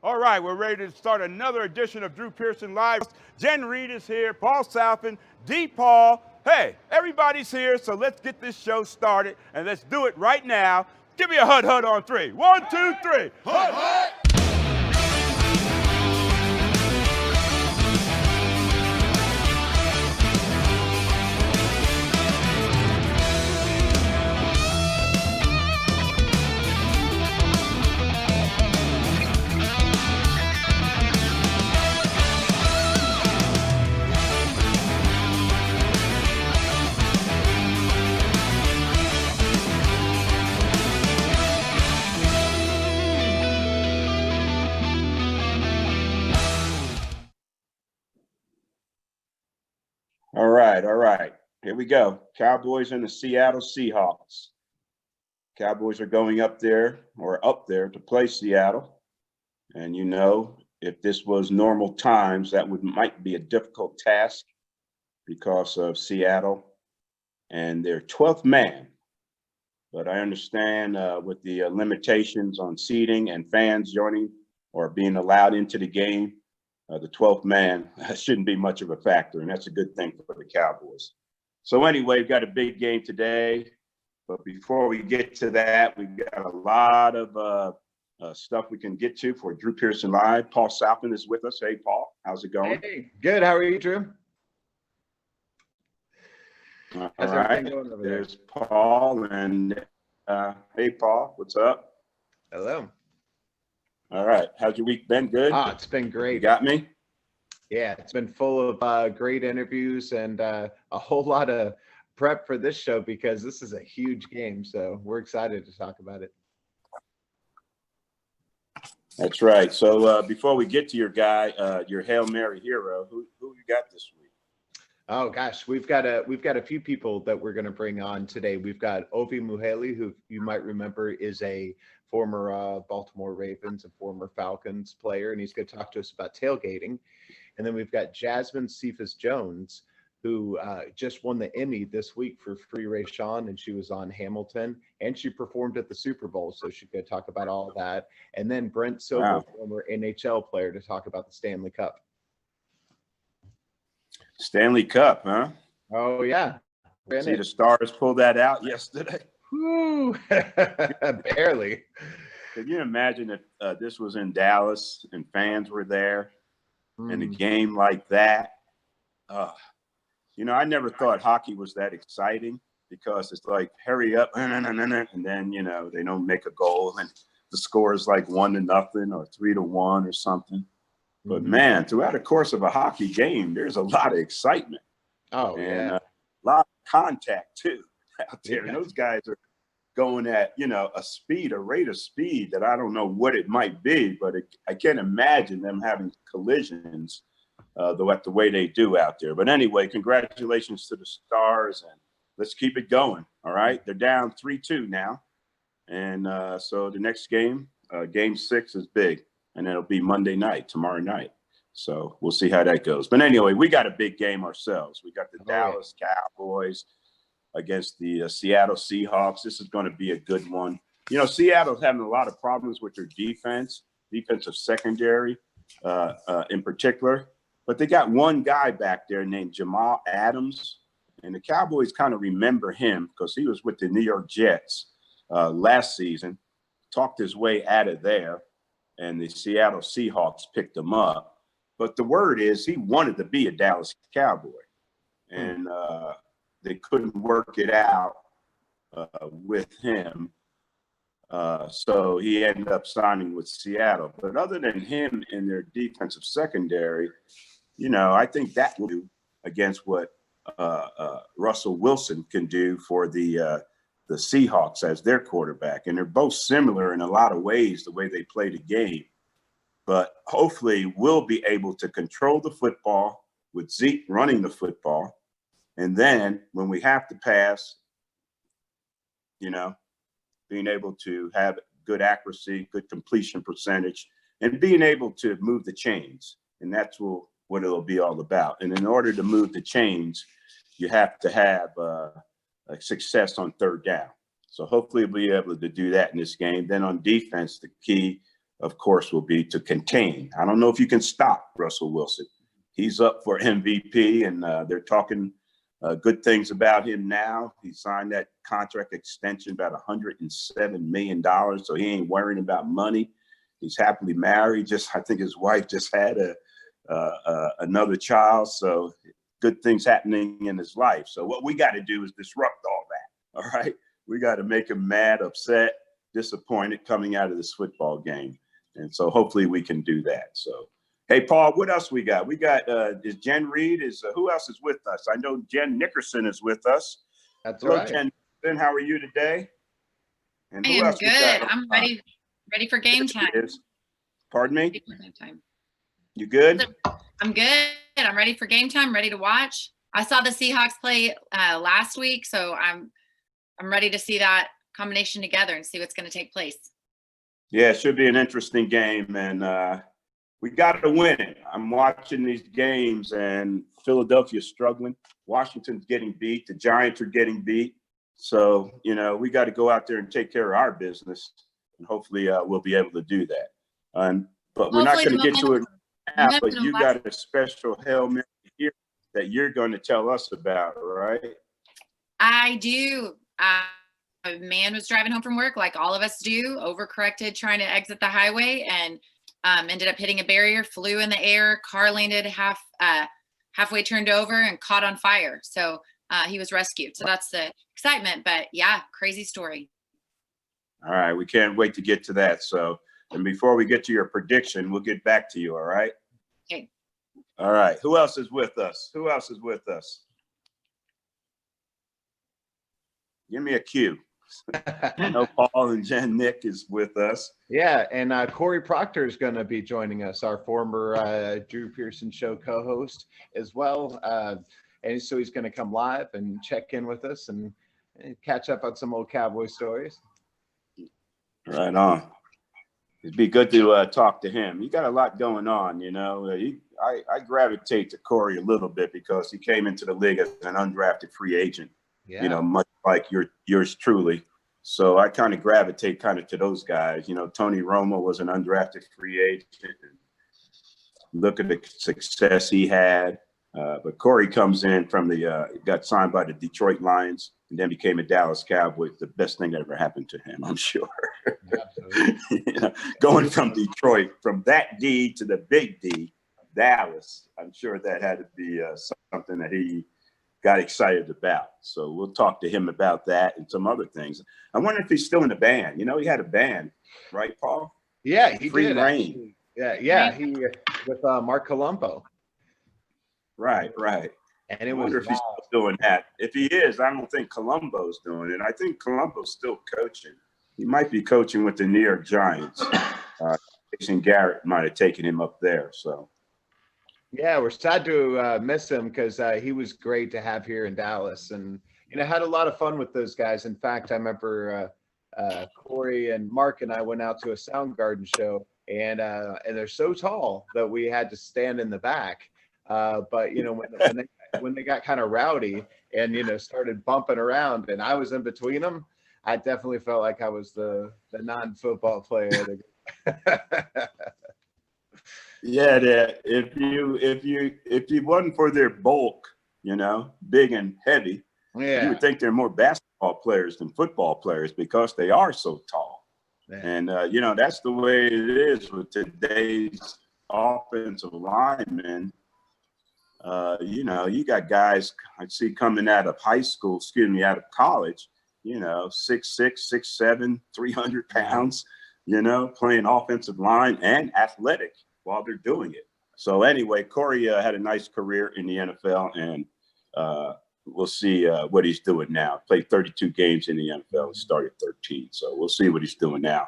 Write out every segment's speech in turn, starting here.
All right, we're ready to start another edition of Drew Pearson Live. Jen Reed is here, Paul Salfen, D. Paul. Hey, everybody's here, so let's get this show started, and let's do it right now. Give me a hut hut on three. 1, 2, 3. Hut hut! All right. Here we go. Cowboys and the Seattle Seahawks. Cowboys are going up there to play Seattle. And you know, if this was normal times, that might be a difficult task because of Seattle and their 12th man. But I understand with the limitations on seating and fans joining or being allowed into the game, the 12th man shouldn't be much of a factor, and that's a good thing for the Cowboys. So anyway, we've got a big game today, but before we get to that, we've got a lot of stuff we can get to for Drew Pearson Live. Paul Salfen is with us. Hey, Paul, how's it going? Hey, good. How are you, Drew? All right, there's Paul, and hey, Paul, what's up? Hello. All right, how's your week been? Good? It's been great. You got me? Yeah, it's been full of great interviews and a whole lot of prep for this show because this is a huge game. So we're excited to talk about it. That's right. So before we get to your guy, your Hail Mary hero, who you got this week? Oh gosh, we've got a few people that we're going to bring on today. We've got Ovi Muheli, who you might remember is a former Baltimore Ravens and former Falcons player, and he's going to talk to us about tailgating. And then we've got Jasmine Cephas Jones, who just won the Emmy this week for Free Ray Sean, and she was on Hamilton, and she performed at the Super Bowl, so she's going to talk about all that. And then Brent Silver, former NHL player, to talk about the Stanley Cup. Stanley Cup, huh? Oh, yeah. See the Stars pull that out yesterday? Woo! Barely. Could you imagine if this was in Dallas and fans were there in a game like that? You know, I never thought hockey was that exciting because it's like, hurry up, and then, you know, they don't make a goal and the score is like 1-0 or 3-1 or something. But man, throughout the course of a hockey game, there's a lot of excitement. Oh, and yeah. a lot of contact too out there. Yeah. And those guys are going at, you know, a rate of speed that I don't know what it might be, but I can't imagine them having collisions at the way they do out there. But anyway, congratulations to the Stars, and let's keep it going. All right, they're down 3-2 now, and so the next game, Game 6, is big. And it'll be Monday night, tomorrow night. So we'll see how that goes. But anyway, we got a big game ourselves. We got the Dallas Cowboys against the Seattle Seahawks. This is going to be a good one. You know, Seattle's having a lot of problems with their defensive secondary in particular. But they got one guy back there named Jamal Adams. And the Cowboys kind of remember him because he was with the New York Jets last season, talked his way out of there. And the Seattle Seahawks picked him up. But the word is he wanted to be a Dallas Cowboy. And they couldn't work it out with him. So he ended up signing with Seattle. But other than him in their defensive secondary, you know, I think that will do against what Russell Wilson can do for the Seahawks as their quarterback. And they're both similar in a lot of ways, the way they play the game. But hopefully we'll be able to control the football with Zeke running the football. And then when we have to pass, you know, being able to have good accuracy, good completion percentage, and being able to move the chains. And that's what it'll be all about. And in order to move the chains, you have to have success on third down. So hopefully we'll be able to do that in this game. Then on defense, the key of course, will be to contain. I don't know if you can stop Russell Wilson. He's up for MVP, and they're talking good things about him now. He signed that contract extension, about $107 million, so he ain't worrying about money. He's happily married. I think his wife just had another child, so good things happening in his life. So what we got to do is disrupt all that, all right? We got to make him mad, upset, disappointed coming out of this football game. And so hopefully we can do that. So, hey, Paul, what else we got? We got, is Jen Reed, who else is with us? I know Jen Nickerson is with us. That's Hello, right. Jen Nickerson, how are you today? And I who am else we good. got? I'm ready for game time. Pardon me? Ready for game time. You good? I'm good. I'm ready for game time, ready to watch. I saw the Seahawks play last week, so I'm ready to see that combination together and see what's going to take place. Yeah, it should be an interesting game, and we got to win it. I'm watching these games, and Philadelphia's struggling. Washington's getting beat. The Giants are getting beat. So, we got to go out there and take care of our business, and hopefully we'll be able to do that. But we're not going to get to it now, but you got a special Hail Mary here that you're going to tell us about, right? I do. A man was driving home from work, like all of us do, overcorrected trying to exit the highway, and ended up hitting a barrier, flew in the air, car landed halfway turned over and caught on fire. So he was rescued. So that's the excitement. But yeah, crazy story. All right, we can't wait to get to that. So, and before we get to your prediction, we'll get back to you, all right? Okay. All right, who else is with us? Give me a cue. I know Paul and Jen Nick is with us. Yeah, and Cory Procter is going to be joining us, our former Drew Pearson show co-host as well. And so he's going to come live and check in with us and catch up on some old Cowboy stories. Right on. It'd be good to talk to him. He got a lot going on, I gravitate to Cory a little bit because he came into the league as an undrafted free agent. Yeah. Much like yours truly. So I kind of gravitate to those guys. Tony Romo was an undrafted free agent. Look at the success he had. But Cory comes in from got signed by the Detroit Lions and then became a Dallas Cowboy. The best thing that ever happened to him, I'm sure. Absolutely. Going from Detroit, from that D to the big D, Dallas, I'm sure that had to be something that he got excited about. So we'll talk to him about that and some other things. I wonder if he's still in the band. He had a band, right, Paul? Yeah, he Free did. Reign. Yeah. He with Mark Colombo. Right. And it I was wonder if he's still doing that. If he is, I don't think Colombo's doing it. I think Colombo's still coaching. He might be coaching with the New York Giants. Jason Garrett might have taken him up there. So. Yeah, we're sad to miss him because he was great to have here in Dallas, and had a lot of fun with those guys. In fact, I remember Cory and Mark and I went out to a Soundgarden show, and they're so tall that we had to stand in the back. But when they got kind of rowdy and started bumping around, and I was in between them, I definitely felt like I was the non-football player. Yeah, if you wasn't for their bulk, big and heavy, you would think they're more basketball players than football players because they are so tall. And that's the way it is with today's offensive linemen. You got guys I see coming out of out of college, 6'6", 6'7", 300 pounds, playing offensive line and athletic while they're doing it. So anyway, Cory had a nice career in the NFL, and we'll see what he's doing now. Played 32 games in the NFL, started 13. So we'll see what he's doing now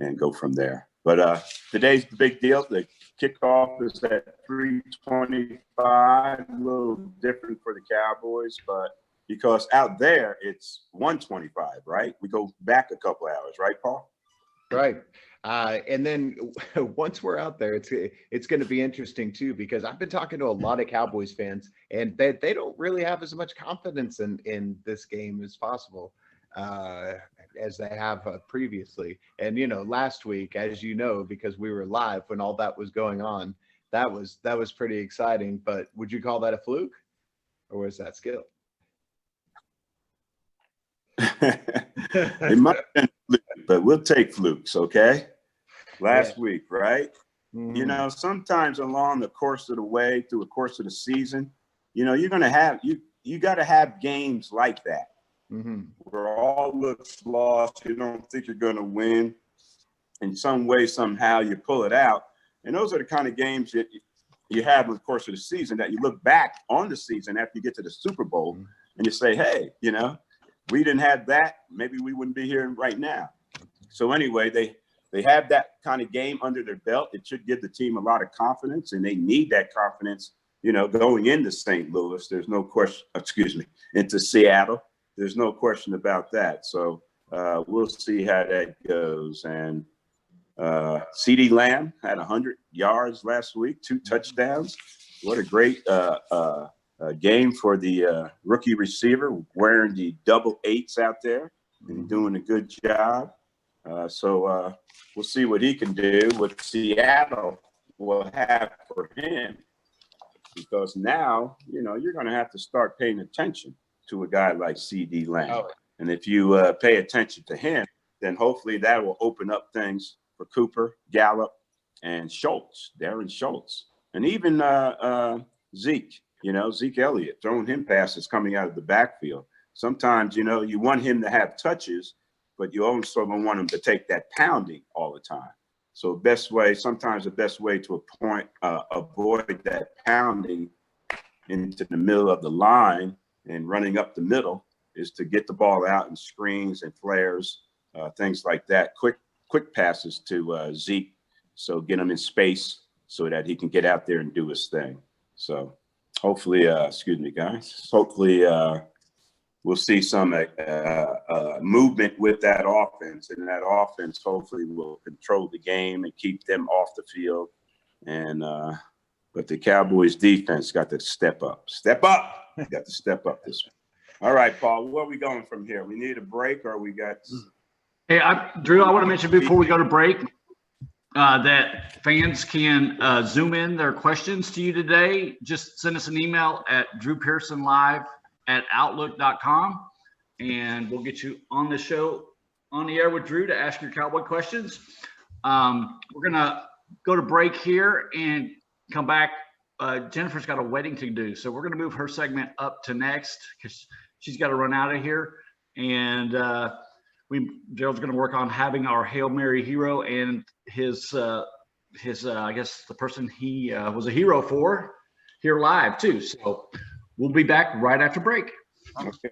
and go from there. But today's the big deal. The kickoff is at 3:25, a little different for the Cowboys, but because out there it's 1:25, right? We go back a couple hours, right, Paul? Right. And then once we're out there, it's going to be interesting too, because I've been talking to a lot of Cowboys fans, and they don't really have as much confidence in this game as possible. as they have previously. And, last week, as you know, because we were live when all that was going on, that was pretty exciting. But would you call that a fluke, or was that skill? It might have been fluke, but we'll take flukes, okay? Last week, right? Mm-hmm. Sometimes along the course of the way, through the course of the season, you're going to have, you got to have games like that. Mm-hmm. Where all looks lost, you don't think you're going to win. In some way, somehow, you pull it out. And those are the kind of games that you have in the course of the season that you look back on the season after you get to the Super Bowl and you say, hey, we didn't have that. Maybe we wouldn't be here right now. So anyway, they have that kind of game under their belt. It should give the team a lot of confidence, and they need that confidence, going into St. Louis. There's no question, into Seattle. There's no question about that. So we'll see how that goes. And CeeDee Lamb had 100 yards last week, 2 touchdowns. What a great game for the rookie receiver, wearing the double 8s out there and doing a good job. So we'll see what he can do, what Seattle will have for him, because now, you're going to have to start paying attention to a guy like CeeDee Lamb. Oh. And if you pay attention to him, then hopefully that will open up things for Cooper, Gallup, and Darren Schultz, and even Zeke, Zeke Elliott, throwing him passes coming out of the backfield. Sometimes, you want him to have touches, but you also don't want him to take that pounding all the time. So sometimes the best way to avoid that pounding into the middle of the line and running up the middle is to get the ball out in screens and flares, things like that. Quick passes to Zeke, so get him in space so that he can get out there and do his thing. So hopefully, guys, hopefully we'll see some movement with that offense, and that offense hopefully will control the game and keep them off the field. And but the Cowboys defense got to step up. Got to step up this one. All right, Paul, where are we going from here? We need a break, or we got? Hey, Drew, I want to mention before we go to break that fans can zoom in their questions to you today. Just send us an email at drewpearsonlive@outlook.com, and we'll get you on the show, on the air with Drew, to ask your Cowboy questions. We're going to go to break here and come back. Jennifer's got a wedding to do, so we're going to move her segment up to next because she's got to run out of here. And Gerald's going to work on having our Hail Mary hero and his I guess the person he was a hero for here live too. So we'll be back right after break. Okay.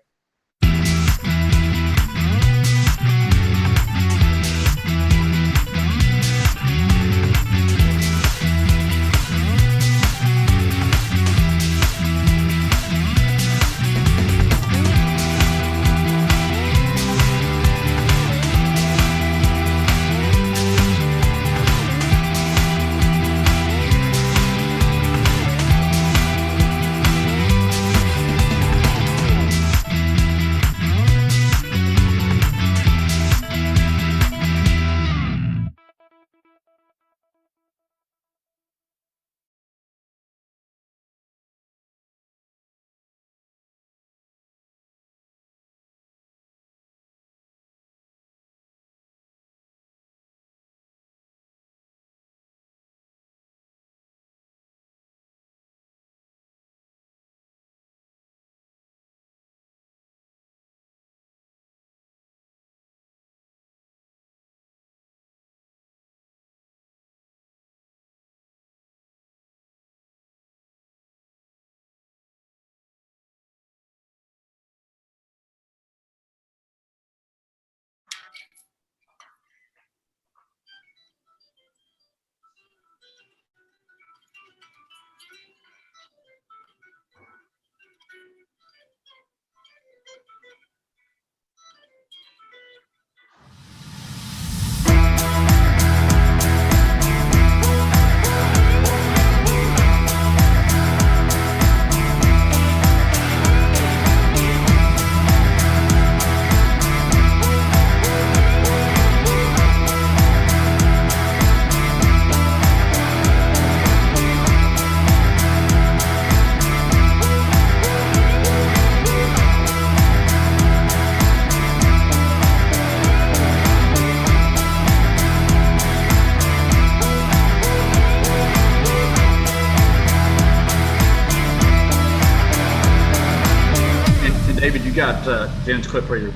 You got Jen's clip reader.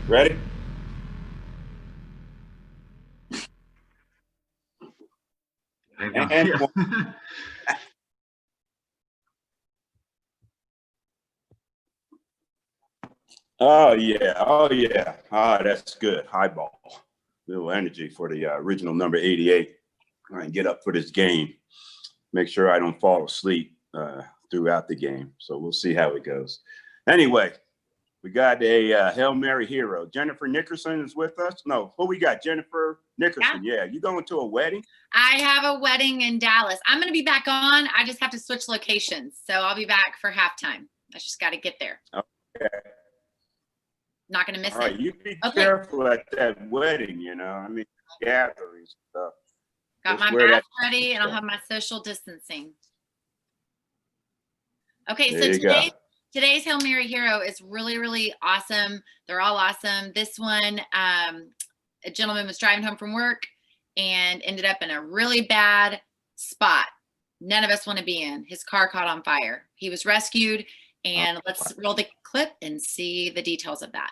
Ready? And oh yeah, oh yeah. Ah, that's good. High ball. Little energy for the original number 88. I can get up for this game. Make sure I don't fall asleep throughout the game. So we'll see how it goes. Anyway, we got a Hail Mary hero. Jennifer Nickerson is with us. No, who we got? Jennifer Nickerson. Yeah, you going to a wedding? I have a wedding in Dallas. I'm going to be back on. I just have to switch locations. So I'll be back for halftime. I just got to get there. Okay. Not going to miss All right, it. you be careful at that wedding, you know. I mean, gatherings stuff. Got Just my wear mask that- ready, and I'll have my social distancing. Okay, There so you go. today's Hail Mary hero is really, really awesome. They're all awesome. This one, a gentleman was driving home from work and ended up in a really bad spot. None of us want to be in. His car caught on fire. He was rescued, and let's roll the clip and see the details of that.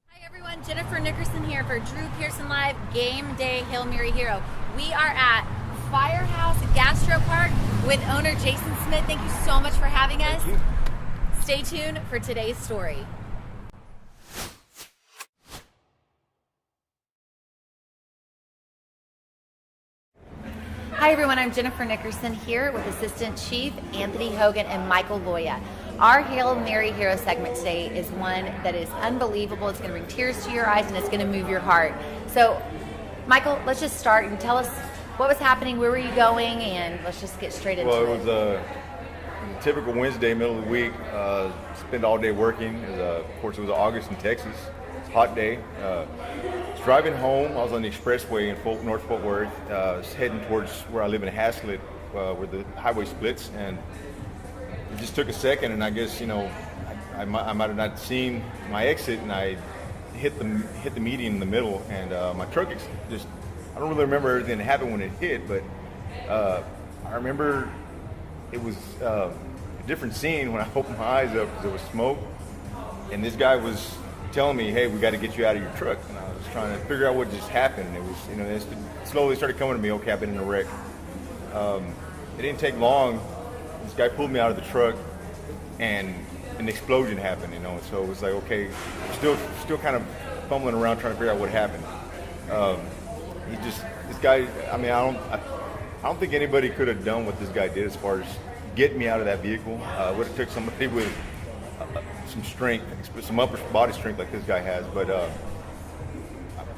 Hi everyone, Jennifer Nickerson here for Drew Pearson Live Game Day Hail Mary Hero. We are at Firehouse Gastro Park with owner Jason Smith. Thank you so much for having us. Stay tuned for today's story. Hi everyone, I'm Jennifer Nickerson here with Assistant Chief Anthony Hogan and Michael Loya. Our Hail Mary Hero segment today is one that is unbelievable. It's going to bring tears to your eyes and it's going to move your heart. So, Michael, let's just start and tell us what was happening, where were you going, and let's just get straight into it. Well, it was a typical Wednesday, middle of the week. Spent all day working. Of course, it was August in Texas. It's a hot day. Was driving home. I was on the expressway in North Fort Worth. Was heading towards where I live in Haslett, where the highway splits, and it just took a second, and I guess, you know, I might have not seen my exit, and I hit the median in the middle, and my truck just, I don't really remember everything that happened when it hit, but I remember it was a different scene when I opened my eyes up because there was smoke, and this guy was telling me, hey, we got to get you out of your truck, and I was trying to figure out what just happened. It was, you know, it slowly started coming to me, okay, I've been in a wreck. It didn't take long. This guy pulled me out of the truck, and an explosion happened, you know. So it was like, okay, still kind of fumbling around trying to figure out what happened. This guy. I mean, I don't think anybody could have done what this guy did as far as getting me out of that vehicle. Would have took somebody with some strength, some upper body strength like this guy has. But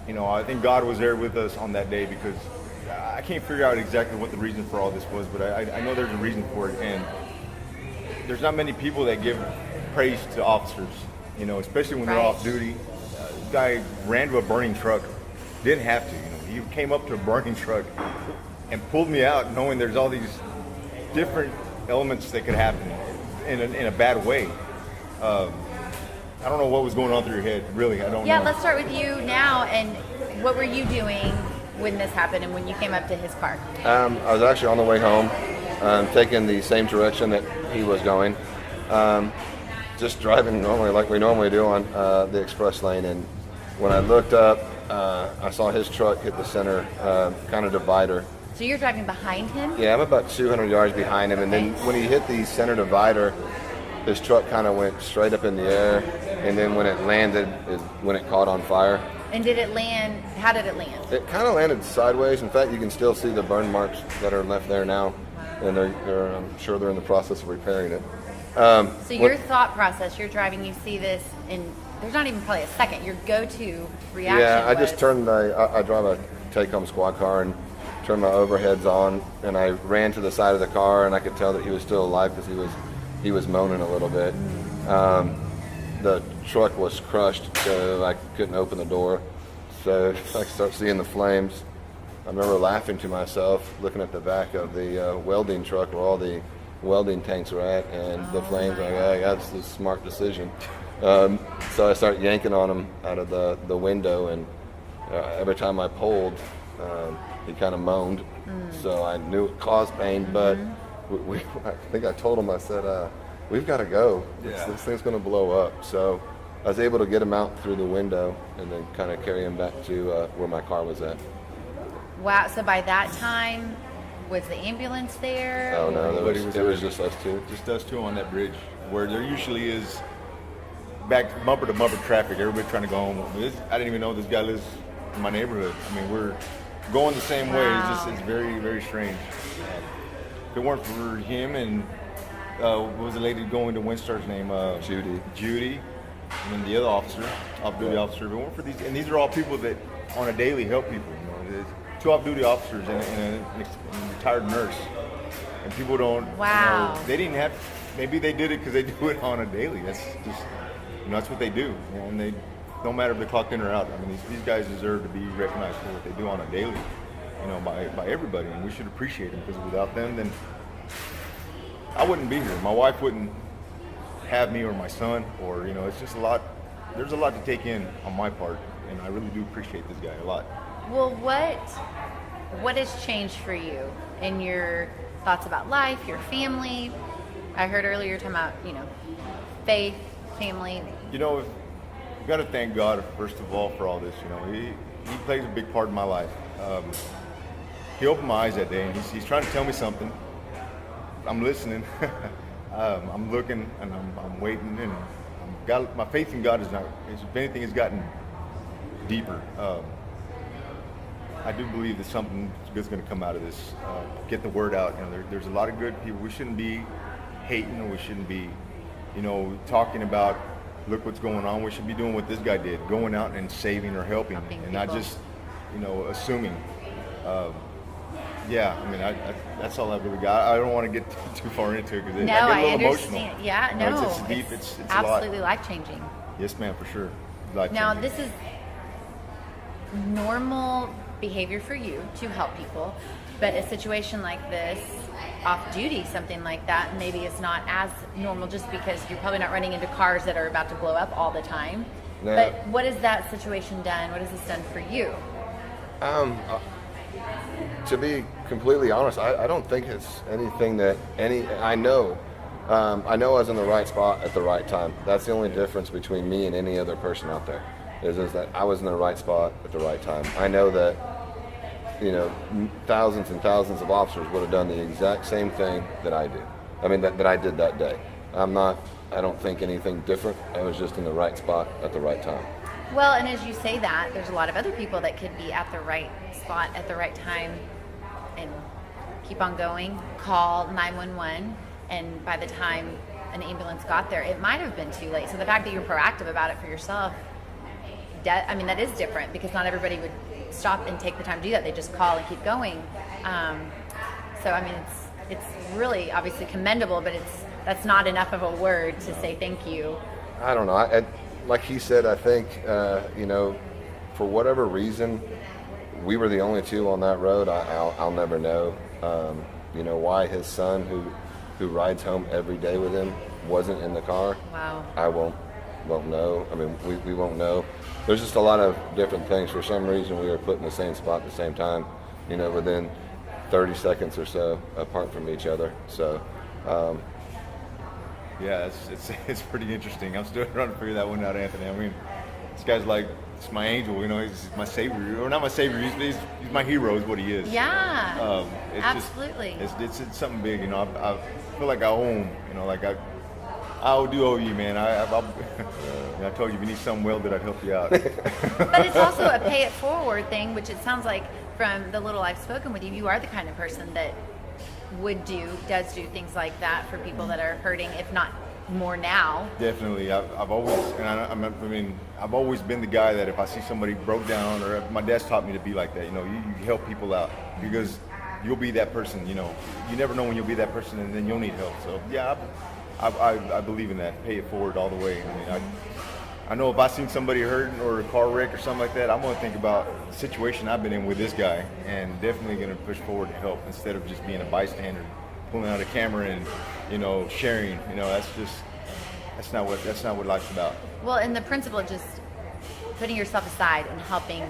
you know, I think God was there with us on that day because I can't figure out exactly what the reason for all this was, but I know there's a reason for it, and there's not many people that give praise to officers, you know, especially when they're off duty. This guy ran to a burning truck, didn't have to, you know, he came up to a burning truck and pulled me out knowing there's all these different elements that could happen in a bad way. I don't know what was going on through your head, really, I don't know. Yeah, let's start with you now, and what were you doing when this happened and when you came up to his car? I was actually on the way home, taking the same direction that he was going, just driving normally like we normally do on the express lane. And when I looked up, I saw his truck hit the center kind of divider. So you're driving behind him? Yeah, I'm about 200 yards behind him. And then when he hit the center divider, his truck kind of went straight up in the air. And then when it landed is when it caught on fire. And did it land? How did it land? It kind of landed sideways. In fact, you can still see the burn marks that are left there now, and I'm sure they're in the process of repairing it. So your thought process, you're driving, you see this, and there's not even probably a second. Your go-to reaction Yeah, I was, just turned. I drive a take-home squad car and turned my overheads on, and I ran to the side of the car, and I could tell that he was still alive because he was moaning a little bit. The truck was crushed, so I couldn't open the door. So I start seeing the flames. I remember laughing to myself, looking at the back of the welding truck where all the welding tanks were at, and the flames. Like, oh, that's a smart decision. So I start yanking on him out of the window, and every time I pulled, he kind of moaned. So I knew it caused pain, but I think I told him, I said, we've got to go. Yeah. This thing's going to blow up. So I was able to get him out through the window and then kind of carry him back to where my car was at. Wow. So by that time, was the ambulance there? Oh, no, Nobody it was was there. just us two. Just us two on that bridge, where there usually is back bumper to bumper traffic. Everybody trying to go home. I didn't even know this guy lives in my neighborhood. I mean, we're going the same way. It's very, very strange. If it weren't for him and what was the lady going to Winstar's name? Judy, and then the other officer, off-duty officer. If it weren't for these are all people that on a daily help people. There's 2 off-duty officers and a retired nurse, and people don't. Wow. They didn't have. Maybe they did it because they do it on a daily. That's just, that's what they do. And they, no matter if they're clocked in or out. I mean, these guys deserve to be recognized for what they do on a daily, by everybody, and we should appreciate them, because without them, then I wouldn't be here. My wife wouldn't have me or my son, or it's just a lot. There's a lot to take in on my part, and I really do appreciate this guy a lot. Well, what has changed for you in your thoughts about life, your family? I heard earlier you were talking about, faith, family. We've got to thank God, first of all, for all this. He plays a big part in my life. He opened my eyes that day, and he's trying to tell me something. I'm listening. I'm looking, and I'm waiting, and my faith in God if anything, has gotten deeper. I do believe that something good's going to come out of this. Get the word out. There's a lot of good people. We shouldn't be hating, or we shouldn't be, talking about, look what's going on. We should be doing what this guy did, going out and saving or helping and people. not just, assuming. That's all I've really got. I don't want to get too far into it, because I get a little emotional. Yeah, no, it's deep. It's absolutely a lot. life-changing. Yes, ma'am, for sure. Life-changing. Now, this is normal behavior for you to help people, but a situation like this, off duty, something like that, maybe it's not as normal, just because you're probably not running into cars that are about to blow up all the time. No. But what has that situation done? What has this done for you? To be completely honest, I don't think it's anything that I know I was in the right spot at the right time. That's the only difference between me and any other person out there, is that I was in the right spot at the right time. I know that, thousands and thousands of officers would have done the exact same thing that I did. I mean, that I did that day. I don't think anything different. I was just in the right spot at the right time. Well, and as you say that, there's a lot of other people that could be at the right spot at the right time and keep on going, call 911, and by the time an ambulance got there, it might have been too late. So the fact that you're proactive about it for yourself, that is different, because not everybody would stop and take the time to do that. They just call and keep going. It's really obviously commendable, but that's not enough of a word to say thank you. I don't know. Like he said, I think, for whatever reason, we were the only 2 on that road. I'll never know. Why his son, who rides home every day with him, wasn't in the car. Wow. I won't know. I mean, we won't know. There's just a lot of different things. For some reason, we were put in the same spot at the same time, within 30 seconds or so apart from each other. So, yeah, it's pretty interesting. I'm still trying to figure that one out, Anthony. I mean, this guy's like, it's my angel, he's my savior, or not my savior. He's my hero, is what he is. Yeah, it's absolutely. It's something big, I feel like I owe him. I do owe you, man. I told you, if you need something welded, I'd help you out. But it's also a pay it forward thing, which it sounds like from the little I've spoken with you, you are the kind of person that does do things like that for people that are hurting, if not more now. Definitely. I've always been the guy that if I see somebody broke down, or my dad's taught me to be like that, you help people out, because you'll be that person, you never know when you'll be that person, and then you'll need help. So yeah, I believe in that. Pay it forward all the way. I know if I seen somebody hurting or a car wreck or something like that, I'm going to think about the situation I've been in with this guy, and definitely going to push forward to help, instead of just being a bystander, pulling out a camera and, sharing. That's not what life's about. Well, and the principle of just putting yourself aside and helping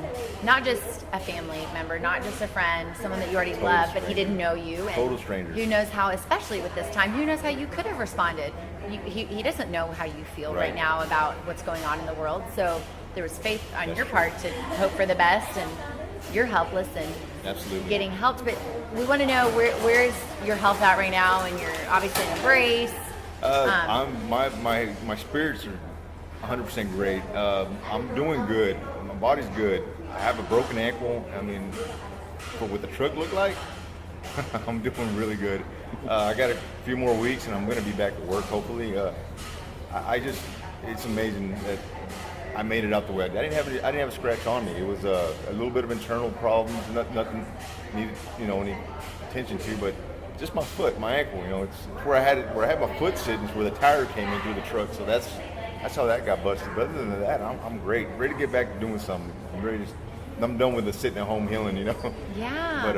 not just a family member, not just a friend, someone that you already love, but he didn't know you. And Total strangers. who knows how, especially with this time, who knows how you could have responded. he doesn't know how you feel right Right. now about what's going on in the world. So there was faith on your part to hope for the best, and you're helpless and Absolutely. getting helped. But we want to know where is your health at right now, and you're obviously in a brace. My spirits are 100% great. I'm doing good. My body's good. I have a broken ankle. I mean, for what the truck looked like, I'm doing really good. I got a few more weeks, and I'm going to be back at work. Hopefully, it's amazing that I made it out the way. I didn't have a scratch on me. It was a little bit of internal problems, nothing needed, any attention to, but just my foot, my ankle. It's where I had my foot sitting, where the tire came in through the truck. So that's how that got busted. But other than that, I'm great, ready to get back to doing something. I'm done with the sitting at home healing, Yeah. But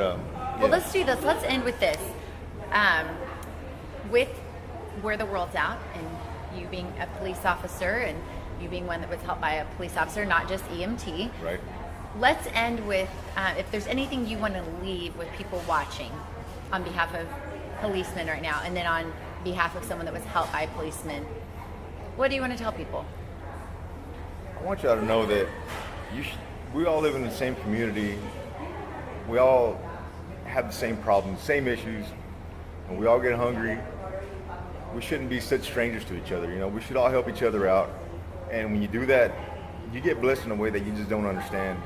Well, let's do this. Let's end with this. With where the world's at, and you being a police officer, and you being one that was helped by a police officer, not just EMT. Right. Let's end with if there's anything you want to leave with people watching on behalf of policemen right now, and then on behalf of someone that was helped by policemen. What do you want to tell people? I want y'all to know that we all live in the same community. We all have the same problems, same issues, and we all get hungry. We shouldn't be such strangers to each other. We should all help each other out. And when you do that, you get blessed in a way that you just don't understand.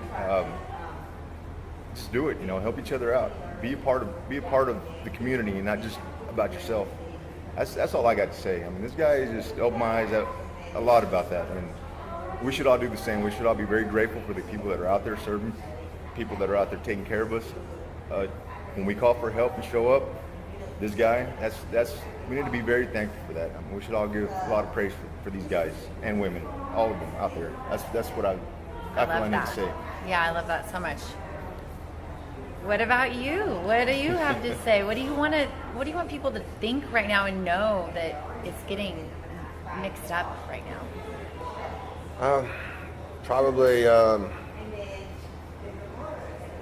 Just do it. Help each other out. Be a part of the community, and not just about yourself. That's all I got to say. I mean, this guy just opened my eyes up a lot about that, and we should all do the same. We should all be very grateful for the people that are out there serving, people that are out there taking care of us. When we call for help and show up, this guy, we need to be very thankful for that. I mean, we should all give a lot of praise for these guys and women, all of them out there. That's what I feel I need to say. Yeah, I love that so much. What about you? What do you have to say? What do you want people to think right now and know that it's getting mixed up right now? Probably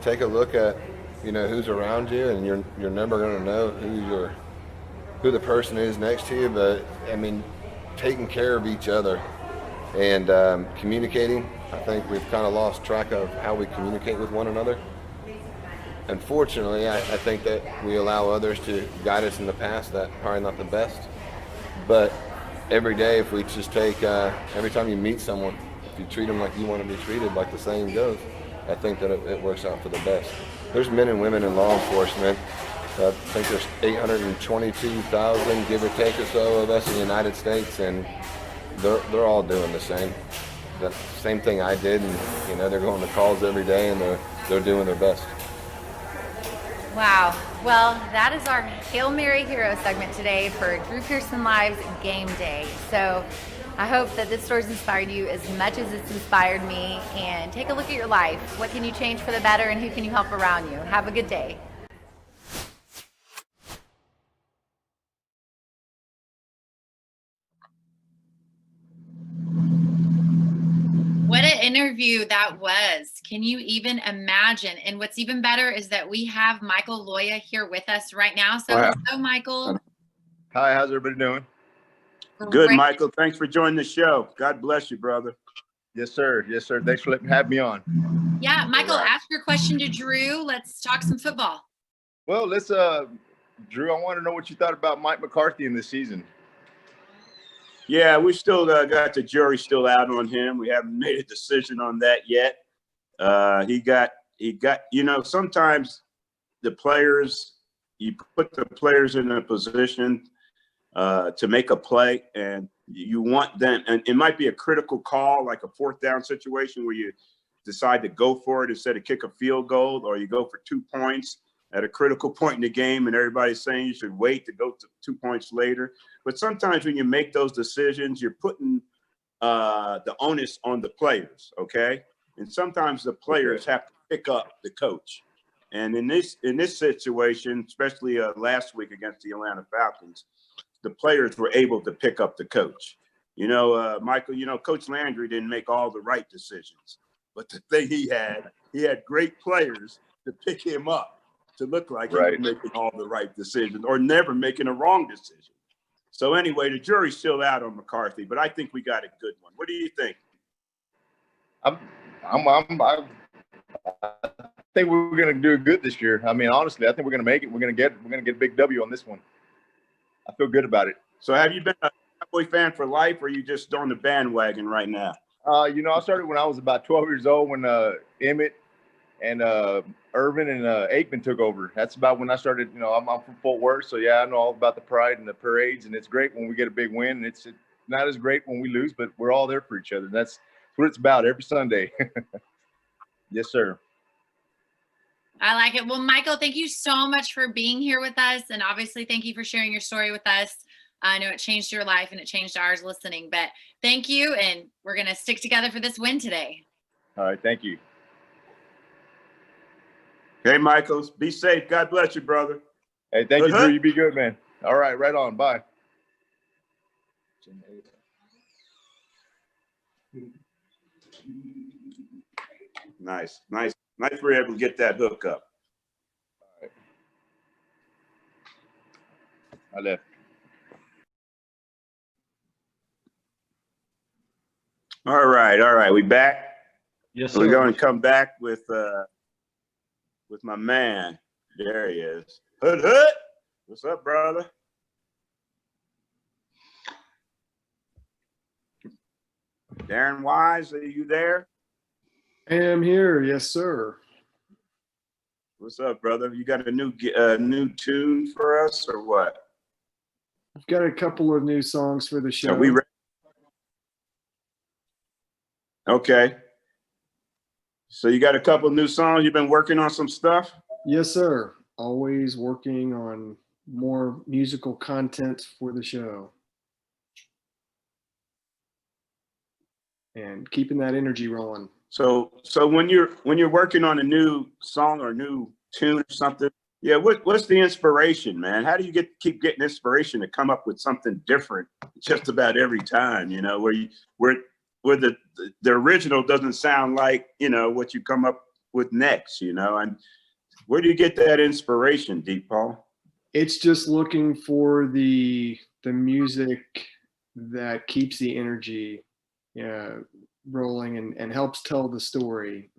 take a look at who's around you, and you're never going to know who the person is next to you. But I mean, taking care of each other and communicating. I think we've kind of lost track of how we communicate with one another. Unfortunately, I think that we allow others to guide us in the past. That's probably not the best. But every day, if we just take, every time you meet someone, if you treat them like you want to be treated, like the saying goes, I think that it works out for the best. There's men and women in law enforcement. I think there's 822,000, give or take or so, of us in the United States, and they're all doing the same. The same thing I did, and they're going to calls every day, and they're doing their best. Wow. Well, that is our Hail Mary Hero segment today for Drew Pearson Live's Game Day. So I hope that this story's inspired you as much as it's inspired me. And take a look at your life. What can you change for the better, and who can you help around you? Have a good day. What an interview that was. Can you even imagine? And what's even better is that we have Michael Loya here with us right now. So, Wow. hello, Michael. Hi, how's everybody doing? Good, Great. Michael. Thanks for joining the show. God bless you, brother. Yes, sir. Yes, sir. Thanks for having me on. Yeah, Michael, All right. ask your question to Drew. Let's talk some football. Well, Drew, I want to know what you thought about Mike McCarthy in this season. Yeah, we still got the jury still out on him. We haven't made a decision on that yet. He got. Sometimes the players, you put the players in a position to make a play, and you want them, and it might be a critical call, like a fourth down situation where you decide to go for it instead of kick a field goal, or you go for 2 points at a critical point in the game, and everybody's saying you should wait to go to 2 points later. But sometimes when you make those decisions, you're putting the onus on the players, okay? And sometimes the players have to pick up the coach. And in this situation, especially last week against the Atlanta Falcons, the players were able to pick up the coach. Michael, Coach Landry didn't make all the right decisions. But the thing he had great players to pick him up to look like he was making all the right decisions or never making a wrong decision. So anyway, the jury's still out on McCarthy, but I think we got a good one. What do you think? I think we're going to do good this year. I mean, honestly, I think we're going to make it. We're going to get a big W on this one. I feel good about it. So have you been a Cowboy fan for life, or are you just on the bandwagon right now? I started when I was about 12 years old when Emmett and Irvin and Aikman took over. That's about when I started. I'm from Fort Worth, so yeah, I know all about the pride and the parades, and it's great when we get a big win. And it's not as great when we lose, but we're all there for each other. That's what it's about every Sunday. Yes, sir. I like it. Well, Michael, thank you so much for being here with us. And obviously, thank you for sharing your story with us. I know it changed your life and it changed ours listening, but thank you. And we're going to stick together for this win today. All right. Thank you. Hey, Michaels, be safe. God bless you, brother. Hey, thank you, Drew. You be good, man. All right. Right on. Bye. Nice. We're able to get that hook up. I left. All right. We back? Yes, sir. We're going to come back with my man. There he is. Hood. What's up, brother? Darren Wise, are you there? I am here, yes, sir. What's up, brother? You got a new tune for us or what? I've got a couple of new songs for the show. Are we ready? Okay. So you got a couple new songs. You've been working on some stuff? Yes, sir. Always working on more musical content for the show. And keeping that energy rolling. So when you're working on a new song or new tune or something, yeah, what's the inspiration, man? How do you keep getting inspiration to come up with something different just about every time, where the original doesn't sound like, what you come up with next, and where do you get that inspiration, Deep Paul? It's just looking for the music that keeps the energy rolling and helps tell the story.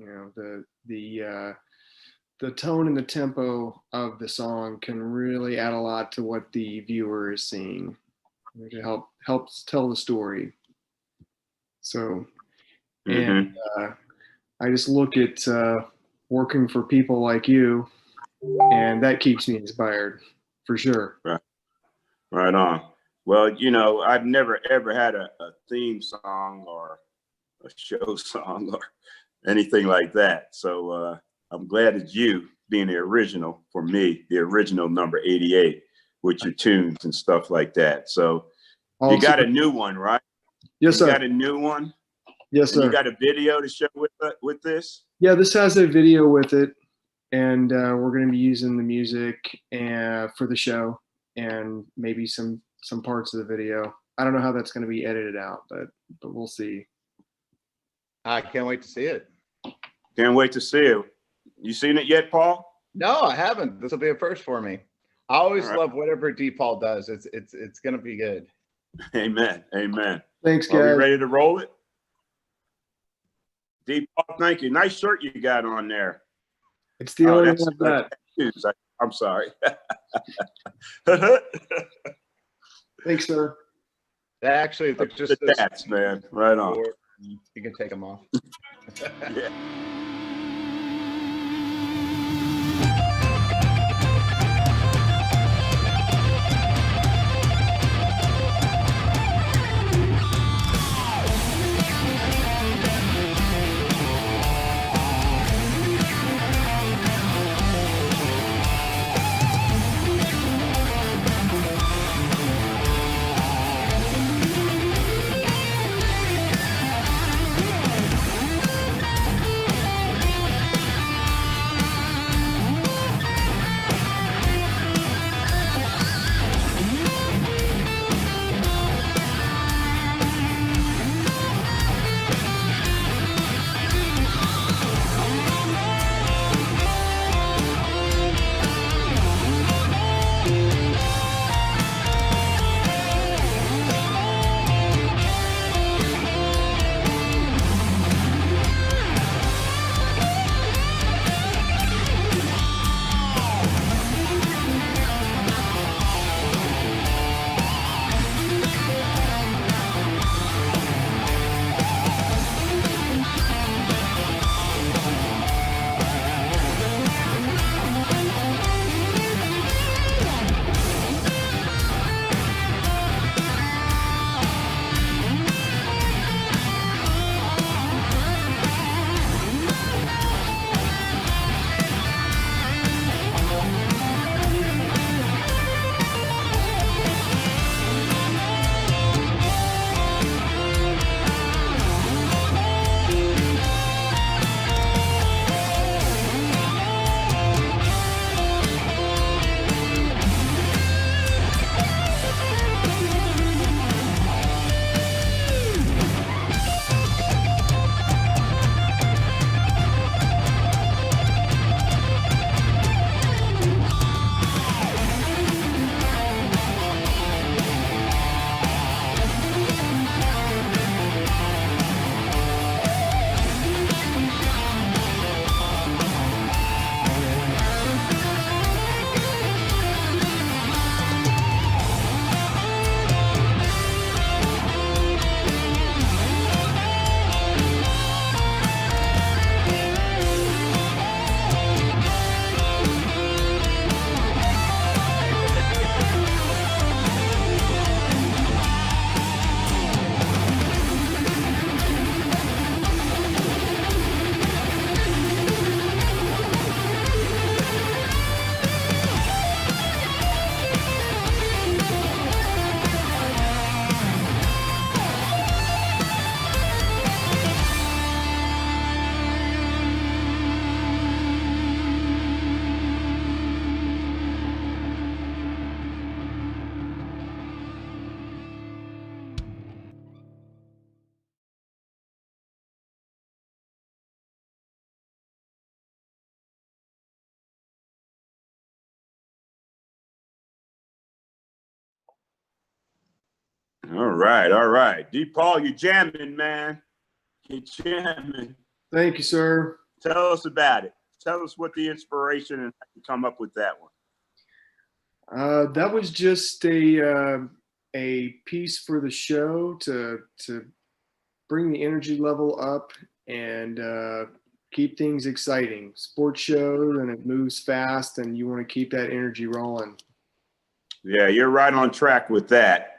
The tone and the tempo of the song can really add a lot to what the viewer is seeing. It helps tell the story. So, and I just look at working for people like you, and that keeps me inspired for sure. Right on. Well, I've never ever had a theme song or a show song or anything like that. So I'm glad it's you being the original for me, the original number 88 with your tunes and stuff like that. So you got a new one, right? Yes, sir. You got a new one? Yes, sir. You got a video to show with this? Yeah, this has a video with it, and we're going to be using the music for the show and maybe some parts of the video. I don't know how that's going to be edited out, but we'll see. I can't wait to see it. Can't wait to see it. You seen it yet, Paul? No, I haven't. This will be a first for me. I always All right. love whatever D. Paul does. It's going to be good. Amen. Thanks, Are we guys. ready to roll it? Deep Paul, thank you. Nice shirt you got on there. It's the only one I've got. I'm sorry. Thanks, sir. Actually, they're just the tats, man. Right on. You can take them off. Yeah. All right, all right. D. Paul, you jamming, man. You jamming. Thank you, sir. Tell us about it. Tell us what the inspiration and how you come up with that one. That was just a piece for the show to bring the energy level up and keep things exciting. Sports show, and it moves fast, and you want to keep that energy rolling. Yeah, you're right on track with that.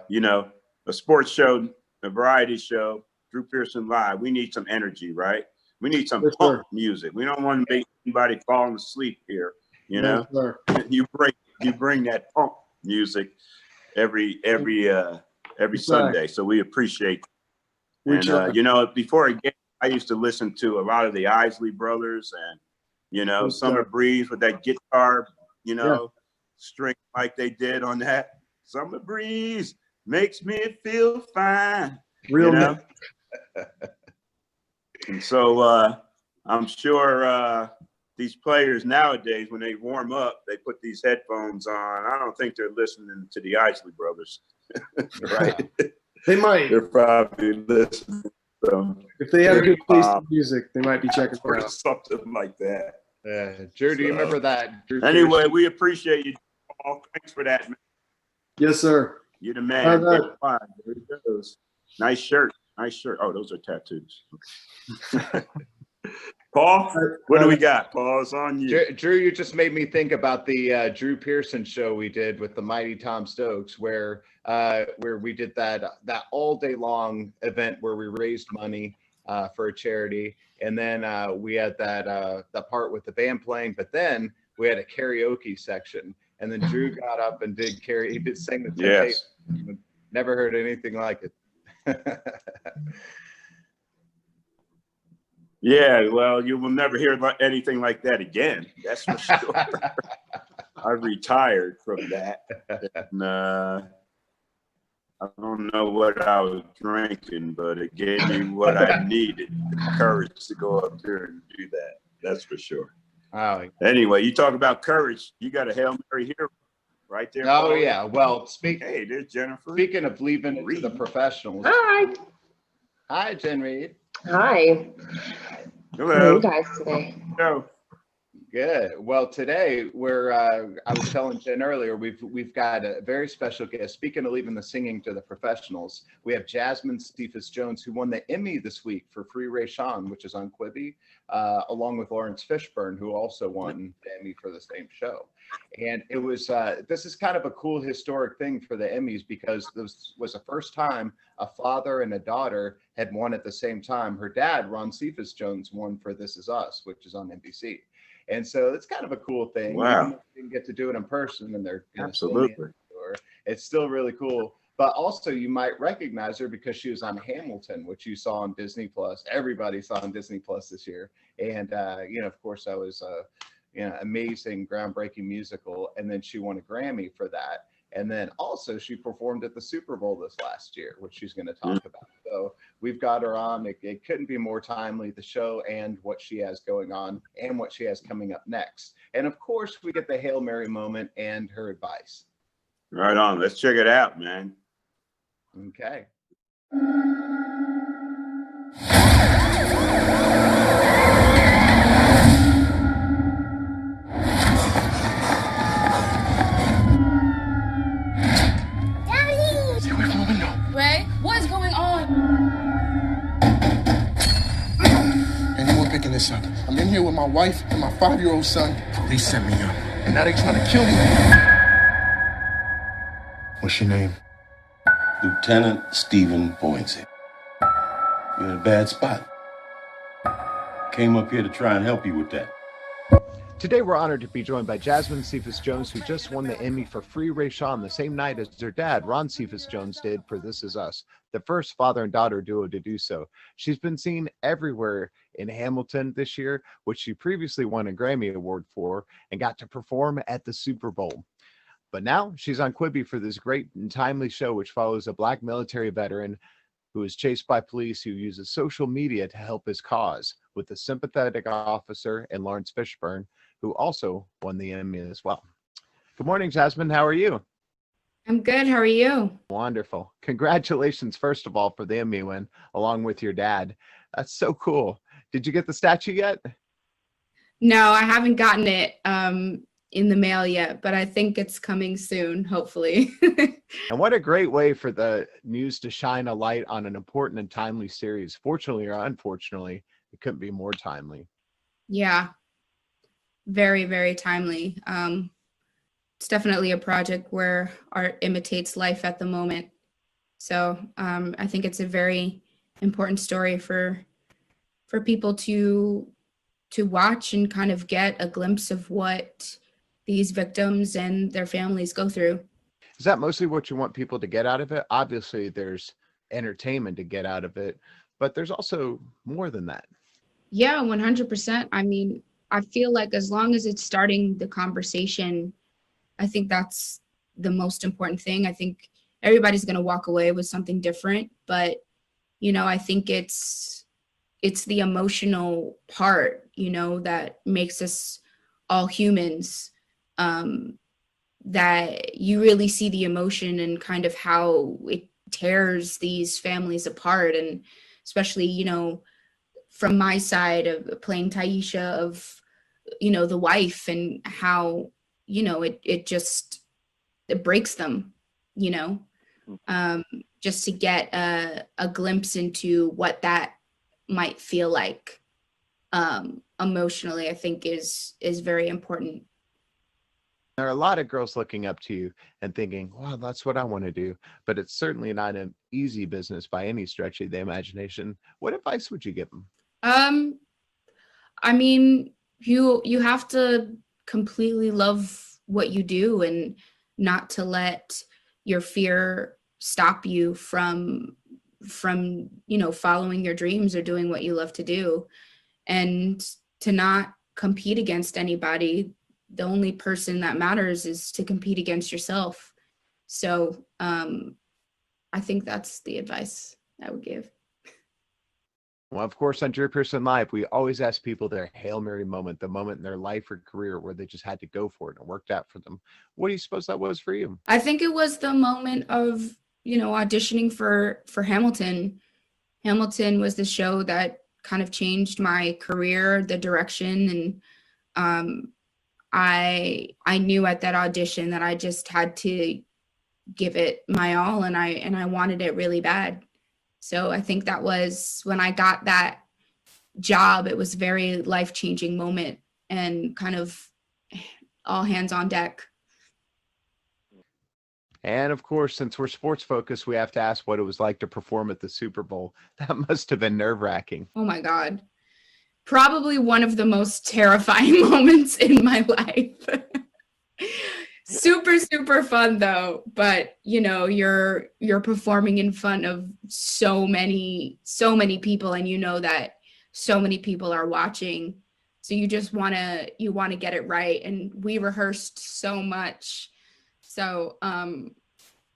You know, a sports show, a variety show, Drew Pearson Live, we need some energy, right? We need some pump music. We don't want to make anybody falling asleep here, you know? You bring that pump music every Sunday. So we appreciate it. And you know, before again, I used to listen to a lot of the Isley Brothers and, you know, Summer Breeze with that guitar, you know, string like they did on that. Summer breeze makes me feel fine. Real, you know? And so I'm sure these players nowadays, when they warm up, they put these headphones on. I don't think they're listening to the Isley Brothers. Right? They might. They're probably listening. If they have good taste in music, they might be checking or it out. something like that. Drew, do you remember that? Drew anyway, Pearson? we appreciate you, Paul. Thanks for that, man. Yes, sir. You're the man. There he goes. Nice shirt. Nice shirt. Oh, those are tattoos. Paul, what do we got? Paul, it's on you. Drew, you just made me think about the Drew Pearson show we did with the mighty Tom Stokes, where we did that all day long event where we raised money for a charity, and then we had that part with the band playing, but then we had a karaoke section, and then Drew got up and did karaoke. He did sing the Yes. Never heard anything like it. Yeah, well, you will never hear anything like that again. That's for sure. I retired from that. And, I don't know what I was drinking, but it gave me what I needed, the courage to go up there and do that. That's for sure. Oh, anyway, you talk about courage. You got a Hail Mary here right there. Oh, Paul. yeah. Well, hey, there's Jennifer. Speaking of leaving it to the professionals. Hi. Hi, Jen Reed. Hi. Hello. How are you guys today? Hello. Good. Well, today we're. I was telling Jen earlier. We've got a very special guest. Speaking of leaving the singing to the professionals, we have Jasmine Cephas Jones, who won the Emmy this week for Free Ray Sean, which is on Quibi, along with Lawrence Fishburne, who also won the Emmy for the same show. And it was. This is kind of a cool historic thing for the Emmys because this was the first time a father and a daughter had won at the same time. Her dad, Ron Cephas Jones, won for This Is Us, which is on NBC. And so it's kind of a cool thing. Wow. Even if you didn't get to do it in person and they're Absolutely. It's still really cool. But also you might recognize her because she was on Hamilton, which you saw on Disney Plus. Everybody saw on Disney Plus this year. And of course that was amazing, groundbreaking musical. And then she won a Grammy for that. And then also she performed at the Super Bowl this last year, which she's going to talk about. So we've got her on. It couldn't be more timely, the show and what she has going on and what she has coming up next. And of course, we get the Hail Mary moment and her advice. Right on. Let's check it out, man. Okay. This up. I'm in here with my wife and my 5-year-old son. Police sent me up. And now they trying to kill me. What's your name? Lieutenant Stephen Boynton. You're in a bad spot. Came up here to try and help you with that. Today, we're honored to be joined by Jasmine Cephas Jones, who just won the Emmy for Free Ray Sean the same night as her dad, Ron Cephas Jones, did for This Is Us, the first father and daughter duo to do so. She's been seen everywhere in Hamilton this year, which she previously won a Grammy Award for, and got to perform at the Super Bowl. But now she's on Quibi for this great and timely show, which follows a Black military veteran who is chased by police who uses social media to help his cause, with a sympathetic officer and Lawrence Fishburne, who also won the Emmy as well. Good morning, Jasmine. How are you? I'm good. How are you? Wonderful. Congratulations, first of all, for the Emmy win, along with your dad. That's so cool. Did you get the statue yet? No, I haven't gotten it in the mail yet, but I think it's coming soon, hopefully. And what a great way for the news to shine a light on an important and timely series. Fortunately or unfortunately, it couldn't be more timely. Yeah, very, very timely. It's definitely a project where art imitates life at the moment. So I think it's a very important story for people to watch and kind of get a glimpse of what these victims and their families go through. Is that mostly what you want people to get out of it? Obviously, there's entertainment to get out of it, but there's also more than that. Yeah, 100%. I mean, I feel like as long as it's starting the conversation, I think that's the most important thing. I think everybody's going to walk away with something different, but, you know, I think it's the emotional part, you know, that makes us all humans, that you really see the emotion and kind of how it tears these families apart. And especially, you know, from my side of playing Taisha, of, you know, the wife, and how, you know, it breaks them, you know, just to get a glimpse into what that might feel like emotionally, I think is very important. There are a lot of girls looking up to you and thinking, wow, that's what I want to do. But it's certainly not an easy business by any stretch of the imagination. What advice would you give them? I mean, you have to completely love what you do and not to let your fear stop you from you know, following your dreams or doing what you love to do, and to not compete against anybody. The only person that matters is to compete against yourself. So I think that's the advice I would give. Well, of course, on Drew Pearson Live, we always ask people their Hail Mary moment, the moment in their life or career where they just had to go for it and it worked out for them. What do you suppose that was for you? I think it was the moment of, you know, auditioning for Hamilton. Hamilton was the show that kind of changed my career, the direction, and I knew at that audition that I just had to give it my all, and I wanted it really bad. So I think that was when I got that job. It was a very life-changing moment and kind of all hands on deck. And of course, since we're sports focused, we have to ask what it was like to perform at the Super Bowl. That must have been nerve-wracking. Oh my God. Probably one of the most terrifying moments in my life. Super, super fun though. But you know, you're performing in front of so many people, and you know that so many people are watching. So you just want to get it right. And we rehearsed so much. So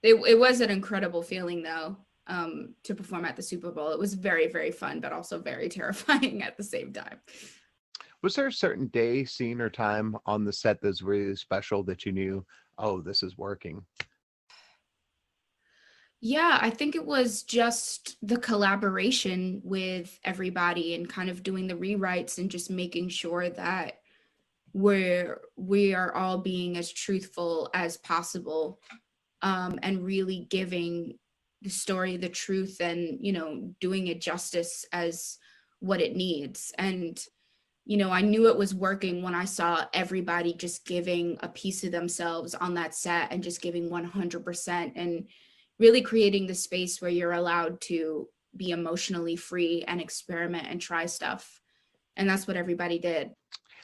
it was an incredible feeling though, to perform at the Super Bowl. It was very, very fun, but also very terrifying at the same time. Was there a certain day, scene, or time on the set that's really special that you knew, oh, this is working? Yeah, I think it was just the collaboration with everybody and kind of doing the rewrites and just making sure that we are all being as truthful as possible, and really giving the story the truth and, you know, doing it justice as what it needs. And you know, I knew it was working when I saw everybody just giving a piece of themselves on that set and just giving 100% and really creating the space where you're allowed to be emotionally free and experiment and try stuff. And that's what everybody did.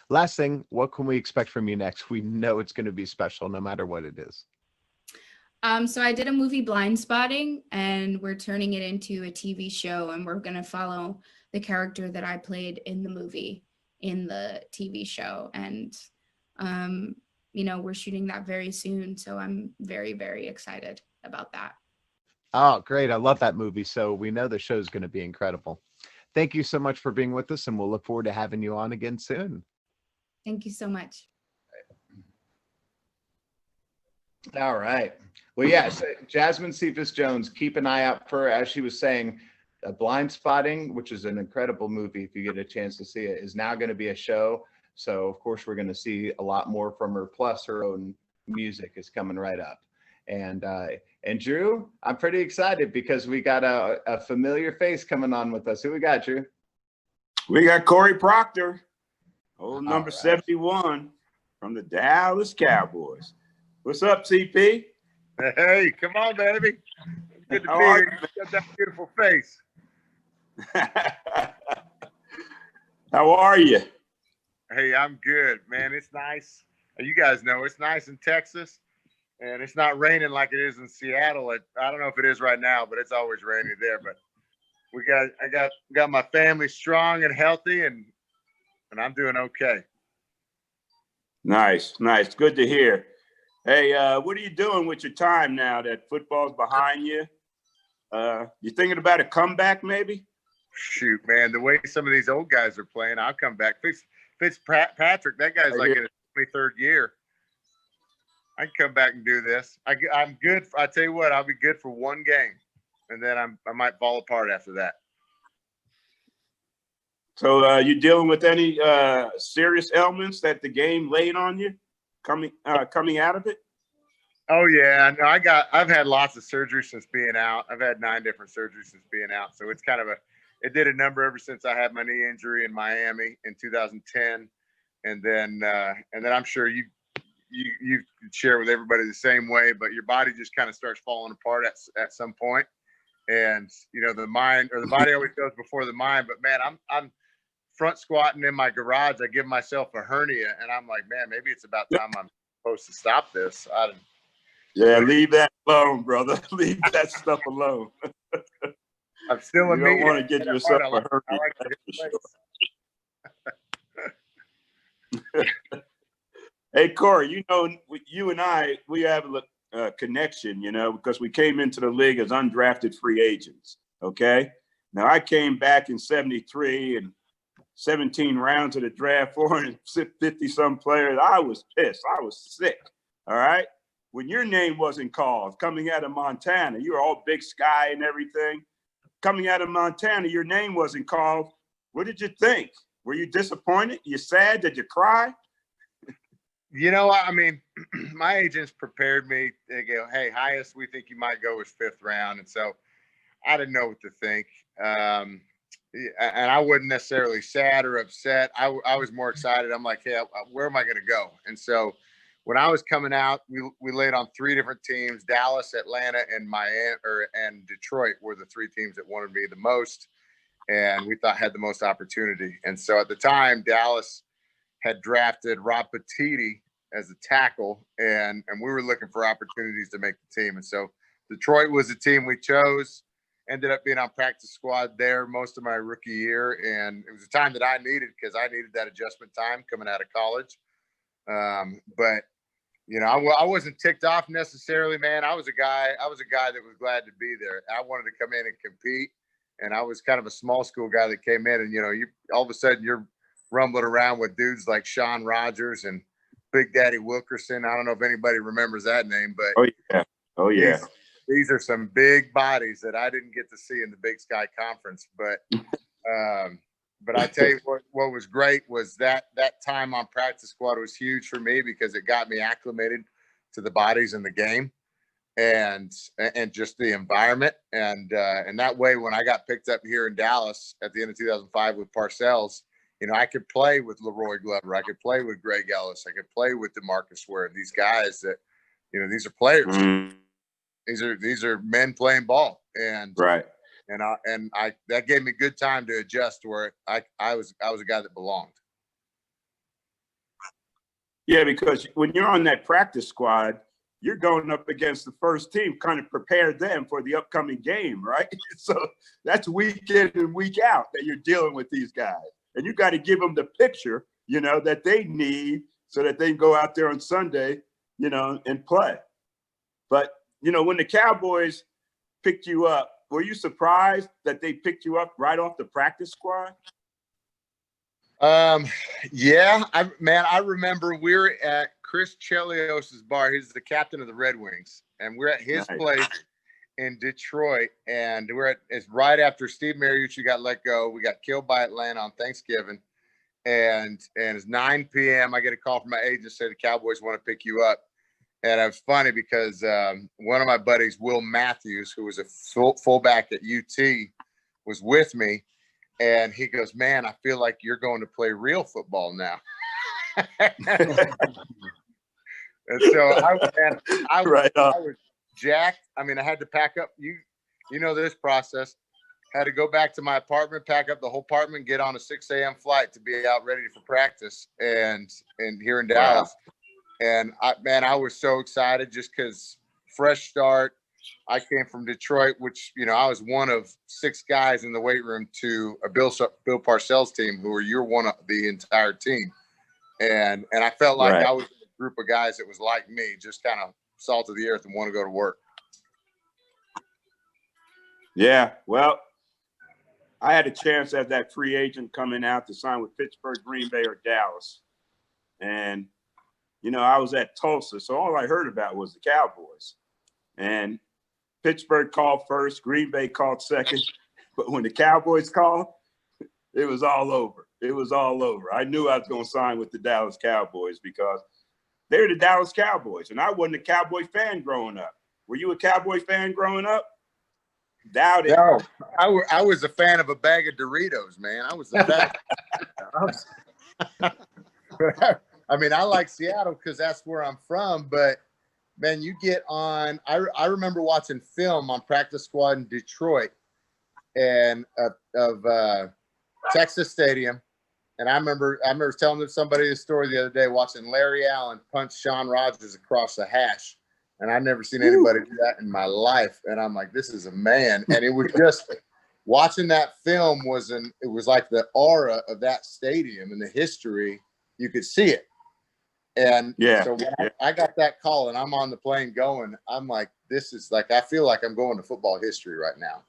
Last thing, what can we expect from you next? We know it's going to be special no matter what it is. So I did a movie, Blind Spotting, and we're turning it into a TV show, and we're going to follow the character that I played in the movie in the TV show. And, you know, we're shooting that very soon. So I'm very, very excited about that. Oh, great. I love that movie. So we know the show's going to be incredible. Thank you so much for being with us, and we'll look forward to having you on again soon. Thank you so much. All right. Well, yeah, so Jasmine Cephas Jones, keep an eye out for her. As she was saying, Blind Spotting, which is an incredible movie, if you get a chance to see it, is now going to be a show. So, of course, we're going to see a lot more from her, plus her own music is coming right up. And Drew, I'm pretty excited because we got a familiar face coming on with us. Who we got, Drew? We got Cory Procter, old All number right. 71 from the Dallas Cowboys. What's up, CP? Hey, come on, baby. Good to How be are here. You got that beautiful face. How are you? Hey, I'm good, man. It's nice. You guys know it's nice in Texas, and it's not raining like it is in Seattle. I don't know if it is right now, but it's always rainy there. But I got my family strong and healthy, and I'm doing okay. Nice. Good to hear. Hey, what are you doing with your time now that football's behind you? You thinking about a comeback, maybe? Shoot, man, the way some of these old guys are playing, I'll come back. Fitzpatrick, that guy's like in his 23rd year. I can come back and do this. I'm good. I tell you what, I'll be good for one game, and then I might fall apart after that. So you dealing with any serious ailments that the game laid on you coming out of it? Oh yeah, no, I've had lots of surgery since being out. I've had 9 different surgeries since being out. So it's kind of it did a number ever since I had my knee injury in Miami in 2010. And then I'm sure you share with everybody the same way, but your body just kind of starts falling apart at some point. And the mind or the body always goes before the mind. But man, I'm front squatting in my garage. I give myself a hernia, and I'm like, man, maybe it's about time I'm supposed to stop this. Yeah, leave that alone, brother. Leave that stuff alone. I'm still you don't want to get yourself a hernia. Hey, Cory, you and I, we have a connection, because we came into the league as undrafted free agents, okay? Now, I came back in 73 and 17 rounds of the draft, 450-some players. I was pissed. I was sick, all right? When your name wasn't called, coming out of Montana, you were all Big Sky and everything. Coming out of Montana, your name wasn't called. What did you think? Were you disappointed? You sad? Did you cry? I mean, my agents prepared me. They go, hey, highest we think you might go is 5th round. And so I didn't know what to think. And I wasn't necessarily sad or upset. I was more excited. I'm like, hey, where am I going to go? And so when I was coming out, we laid on 3 different teams. Dallas, Atlanta, and and Detroit were the 3 teams that wanted me the most, and we thought had the most opportunity. And so at the time, Dallas had drafted Rob Petiti as a tackle, and we were looking for opportunities to make the team. And so Detroit was the team we chose. Ended up being on practice squad there most of my rookie year, and it was a time that I needed because I needed that adjustment time coming out of college. But I wasn't ticked off necessarily, man. I was a guy that was glad to be there. I wanted to come in and compete, and I was kind of a small school guy that came in, and you all of a sudden you're rumbling around with dudes like Sean Rogers and Big Daddy Wilkerson. I don't know if anybody remembers that name, but oh yeah. These are some big bodies that I didn't get to see in the Big Sky Conference. But I tell you what was great was that time on practice squad was huge for me because it got me acclimated to the bodies in the game and just the environment. And that way, when I got picked up here in Dallas at the end of 2005 with Parcells, I could play with Leroy Glover. I could play with Greg Ellis. I could play with DeMarcus Ware. These guys that, these are players. Mm-hmm. These are men playing ball, and right. And that gave me good time to adjust to where I was a guy that belonged. Yeah, because when you're on that practice squad, you're going up against the first team, kind of prepare them for the upcoming game, right? So that's week in and week out that you're dealing with these guys, and you got to give them the picture, that they need so that they can go out there on Sunday, and play. But when the Cowboys picked you up, were you surprised that they picked you up right off the practice squad? Yeah, I remember we were at Chris Chelios's bar. He's the captain of the Red Wings, and we're at his place in Detroit. And it's right after Steve Mariucci got let go. We got killed by Atlanta on Thanksgiving, and it's 9 p.m. I get a call from my agent say the Cowboys want to pick you up. And it was funny because one of my buddies, Will Matthews, who was a fullback at UT, was with me. And he goes, man, I feel like you're going to play real football now. And so I was jacked. I mean, I had to pack up. You know this process. Had to go back to my apartment, pack up the whole apartment, get on a 6 a.m. flight to be out ready for practice and here in Dallas. And I was so excited just because fresh start. I came from Detroit, which, I was one of 6 guys in the weight room to a Bill Parcells team who you're one of the entire team. And I felt like I was in a group of guys that was like me, just kind of salt of the earth and want to go to work. Yeah, well, I had a chance as that free agent coming out to sign with Pittsburgh, Green Bay, or Dallas. And, I was at Tulsa, so all I heard about was the Cowboys. And Pittsburgh called first, Green Bay called second. But when the Cowboys called, it was all over. It was all over. I knew I was going to sign with the Dallas Cowboys because they're the Dallas Cowboys. And I wasn't a Cowboy fan growing up. Were you a Cowboy fan growing up? Doubt it. No, I was a fan of a bag of Doritos, man. I was a fan. I mean, I like Seattle because that's where I'm from. But, man, you get on – I remember watching film on practice squad in Detroit and of Texas Stadium. And I remember telling somebody this story the other day, watching Larry Allen punch Shawn Rogers across the hash. And I've never seen anybody do that in my life. And I'm like, this is a man. And it was just watching that film it was like the aura of that stadium and the history. You could see it. And so when I got that call and I'm on the plane going, I'm like, this is like, I feel like I'm going to football history right now.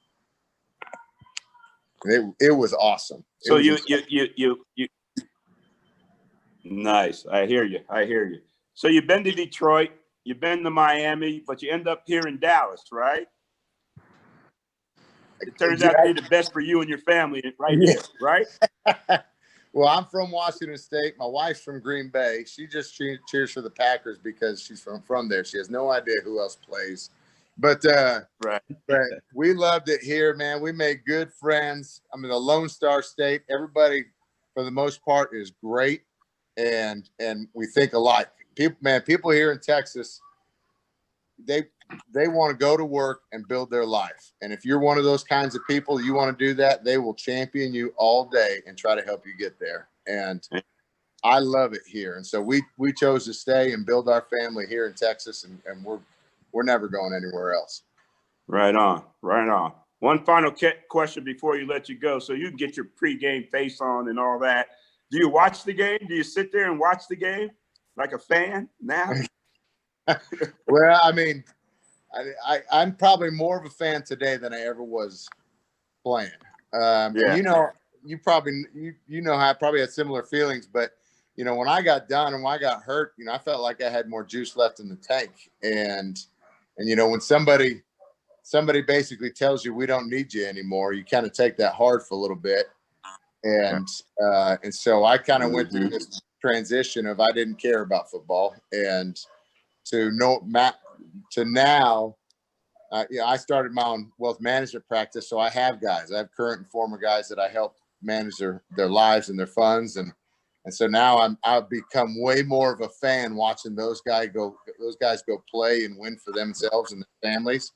It was awesome. So you nice. I hear you. So you've been to Detroit, you've been to Miami, but you end up here in Dallas, right? It turns out to be the best for you and your family right here, right? Well, I'm from Washington State. My wife's from Green Bay. She just cheers for the Packers because she's from there. She has no idea who else plays. But but we loved it here, man. We made good friends. I'm in the Lone Star State. Everybody, for the most part, is great, and we think alike. People here in Texas, they want to go to work and build their life. And if you're one of those kinds of people, you want to do that, they will champion you all day and try to help you get there. And I love it here. And so we chose to stay and build our family here in Texas, and we're never going anywhere else. Right on. One final question before you let you go, so you can get your pregame face on and all that. Do you watch the game? Do you sit there and watch the game like a fan now? Well, I mean, I'm probably more of a fan today than I ever was playing. You know how I probably had similar feelings, but when I got done and when I got hurt, I felt like I had more juice left in the tank. And when somebody basically tells you we don't need you anymore, you kind of take that hard for a little bit. And so I kind of went through this transition of I didn't care about football, and to now, I started my own wealth management practice. So I have guys. I have current and former guys that I help manage their lives and their funds, and so now I've become way more of a fan watching those guys go play and win for themselves and their families,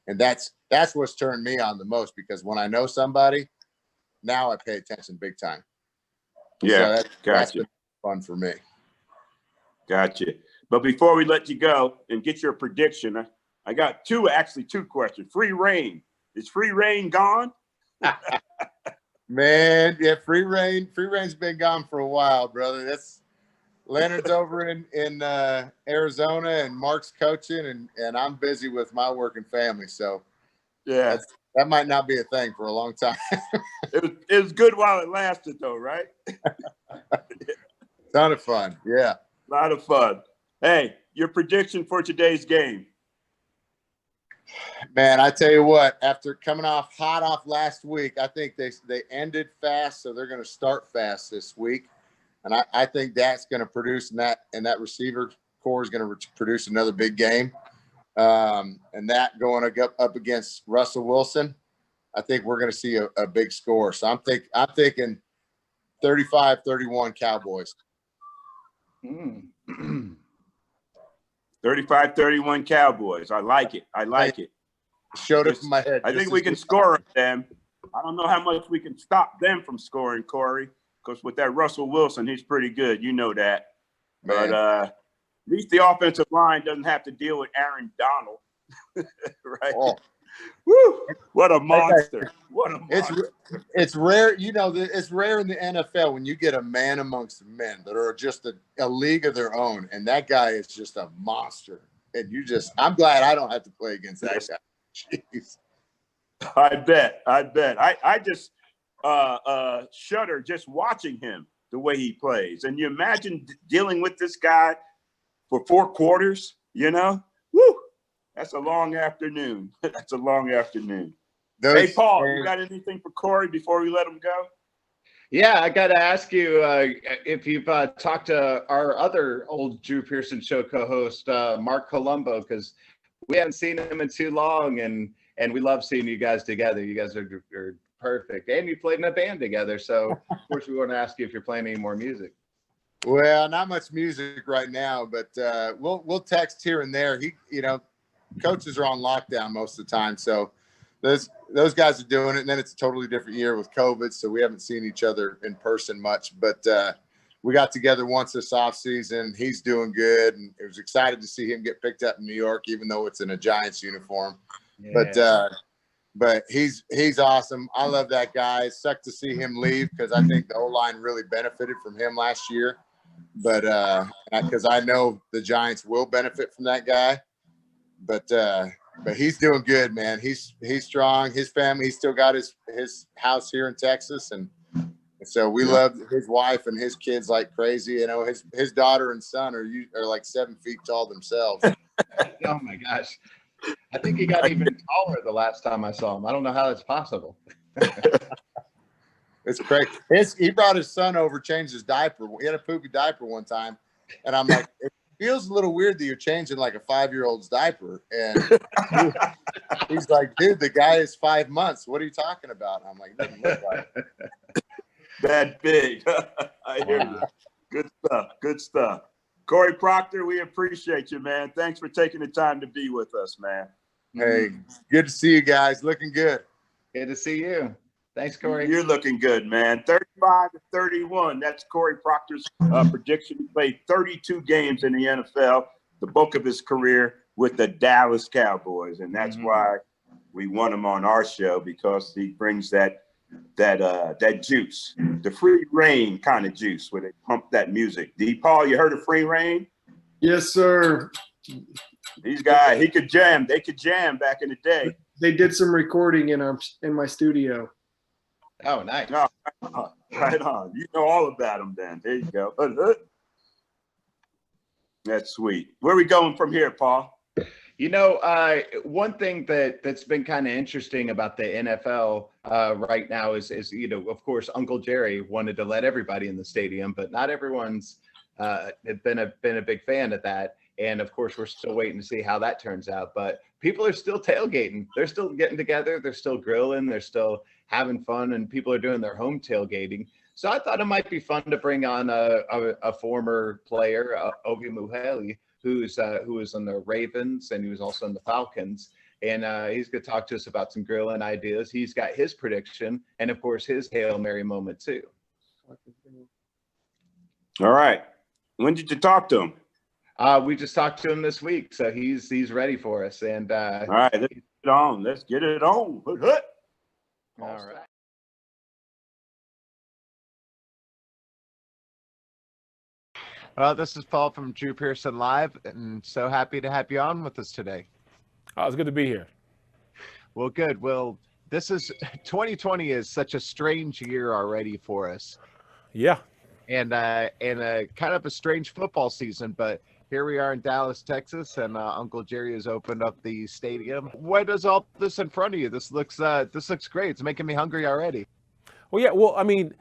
and that's what's turned me on the most, because when I know somebody, now I pay attention big time. Yeah, so that's been fun for me. Gotcha. But before we let you go and get your prediction, I got two questions. Free reign. Is free reign gone? Man, yeah, free reign's been gone for a while, brother. That's Leonard's over in Arizona, and Mark's coaching, and I'm busy with my work and family. So yeah, that might not be a thing for a long time. It was good while it lasted, though, right? Ton of fun. Yeah. A lot of fun. Hey, your prediction for today's game? Man, I tell you what, after coming off hot off last week, I think they ended fast, so they're going to start fast this week. And I think that's going to produce, and that receiver core is going to produce another big game. And that going up against Russell Wilson, I think we're going to see a big score. So I'm thinking 35-31 Cowboys. 35-31 Cowboys. I like it. I like it. Showed it from my head. I think we can score on them. I don't know how much we can stop them from scoring, Corey, because with that Russell Wilson, he's pretty good. You know that. Man. But at least the offensive line doesn't have to deal with Aaron Donald. Right? Oh. Woo! What a monster. What a monster. It's rare, it's rare in the NFL when you get a man amongst men that are just a league of their own. And that guy is just a monster. And I'm glad I don't have to play against that guy. Jeez. I bet. I just shudder just watching him, the way he plays. And you imagine dealing with this guy for 4 quarters, Woo! That's a long afternoon. That's a long afternoon. Hey, Paul, you got anything for Corey before we let him go? Yeah, I got to ask you if you've talked to our other old Drew Pearson show co-host, Mark Colombo, because we haven't seen him in too long, and we love seeing you guys together. You guys are perfect, and you played in a band together. So, of course, we want to ask you if you're playing any more music. Well, not much music right now, but we'll text here and there. Coaches are on lockdown most of the time, so those guys are doing it. And then it's a totally different year with COVID, so we haven't seen each other in person much. But we got together once this off season. He's doing good, and it was excited to see him get picked up in New York, even though it's in a Giants uniform. Yeah. But he's awesome. I love that guy. It sucked to see him leave because I think the O-line really benefited from him last year. But because I know the Giants will benefit from that guy. But he's doing good, man. He's strong. His family, he's still got his house here in Texas, and so we love his wife and his kids like crazy. His daughter and son are like 7 feet tall themselves. Oh my gosh. I think he got even taller the last time I saw him. I don't know how that's possible. It's crazy. He brought his son over, changed his diaper. He had a poopy diaper one time, and I'm like, it feels a little weird that you're changing like a 5-year-old's diaper. And he's like, dude, the guy is 5 months. What are you talking about? I'm like, it doesn't look like it. That big. I hear you. Good stuff. Good stuff. Cory Procter, we appreciate you, man. Thanks for taking the time to be with us, man. Hey, good to see you guys. Looking good. Good to see you. Thanks, Cory. You're looking good, man. 35-31. That's Cory Procter's prediction. He played 32 games in the NFL, the bulk of his career with the Dallas Cowboys. And that's why we want him on our show, because he brings that juice, the free reign kind of juice where they pump that music. D. Paul, you heard of free reign? Yes, sir. These guys, he could jam. They could jam back in the day. They did some recording in my studio. Oh, nice. No, right on. You know all about them then. There you go. That's sweet. Where are we going from here, Paul? One thing that's been kind of interesting about the NFL right now is of course, Uncle Jerry wanted to let everybody in the stadium, but not everyone's been a big fan of that. And of course, we're still waiting to see how that turns out. But people are still tailgating. They're still getting together. They're still grilling. They're still having fun, and people are doing their home tailgating. So I thought it might be fun to bring on a former player, Ovi Muheli, who was on the Ravens, and he was also on the Falcons. And he's going to talk to us about some grilling ideas. He's got his prediction, and of course, his Hail Mary moment too. All right. When did you talk to him? We just talked to him this week, so he's ready for us. And all right, let's get it on. Let's get it on. All right. Well, this is Paul from Drew Pearson Live, and so happy to have you on with us today. Oh, it's good to be here. Well, good. Well, this is 2020 is such a strange year already for us. Yeah. And a kind of a strange football season, but here we are in Dallas, Texas, and Uncle Jerry has opened up the stadium. What is all this in front of you? This looks great. It's making me hungry already. Well, yeah. Well, I mean,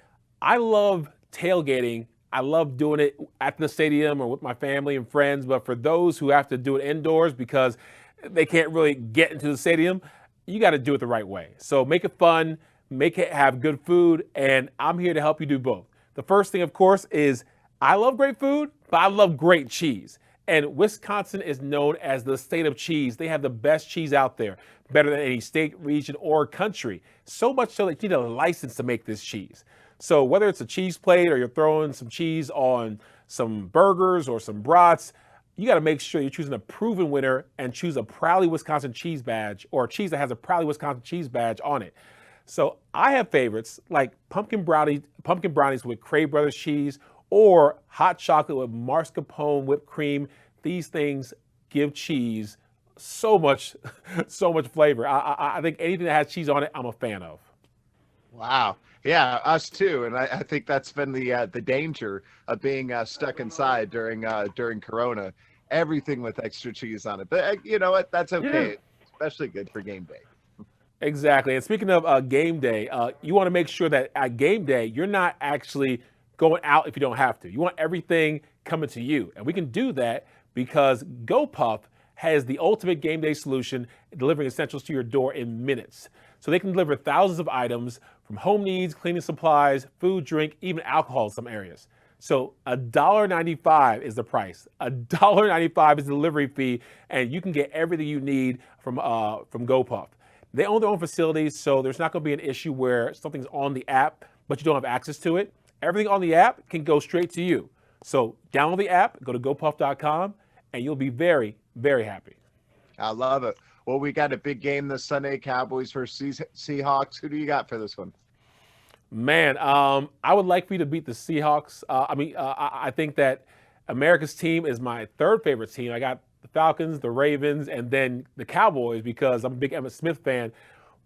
I love tailgating. I love doing it at the stadium or with my family and friends. But for those who have to do it indoors because they can't really get into the stadium, you got to do it the right way. So make it fun, make it have good food, and I'm here to help you do both. The first thing, of course, is I love great food, but I love great cheese. And Wisconsin is known as the state of cheese. They have the best cheese out there, better than any state, region, or country. So much so that you need a license to make this cheese. So whether it's a cheese plate or you're throwing some cheese on some burgers or some brats, you got to make sure you're choosing a proven winner and choose a Proudly Wisconsin cheese badge or a cheese that has a Proudly Wisconsin cheese badge on it. So I have favorites like pumpkin brownies with Cray Brothers cheese or hot chocolate with mascarpone whipped cream. These things give cheese so much flavor. I think anything that has cheese on it, I'm a fan of. Wow. Yeah, us too. And I think that's been the danger of being stuck inside during Corona. Everything with extra cheese on it. But you know what? That's okay. Yeah. Especially good for game day. Exactly. And speaking of game day, you want to make sure that at game day, you're not actually going out if you don't have to. You want everything coming to you. And we can do that because GoPuff has the ultimate game day solution, delivering essentials to your door in minutes. So they can deliver thousands of items from home needs, cleaning supplies, food, drink, even alcohol in some areas. So $1.95 is the price. $1.95 is the delivery fee, and you can get everything you need from GoPuff. They own their own facilities, so there's not going to be an issue where something's on the app, but you don't have access to it. Everything on the app can go straight to you. So download the app, go to gopuff.com, and you'll be very, very happy. I love it. Well, we got a big game this Sunday, Cowboys versus Seahawks. Who do you got for this one? Man, I would like for you to beat the Seahawks. I think that America's team is my third favorite team. I got the Falcons, the Ravens, and then the Cowboys because I'm a big Emmitt Smith fan.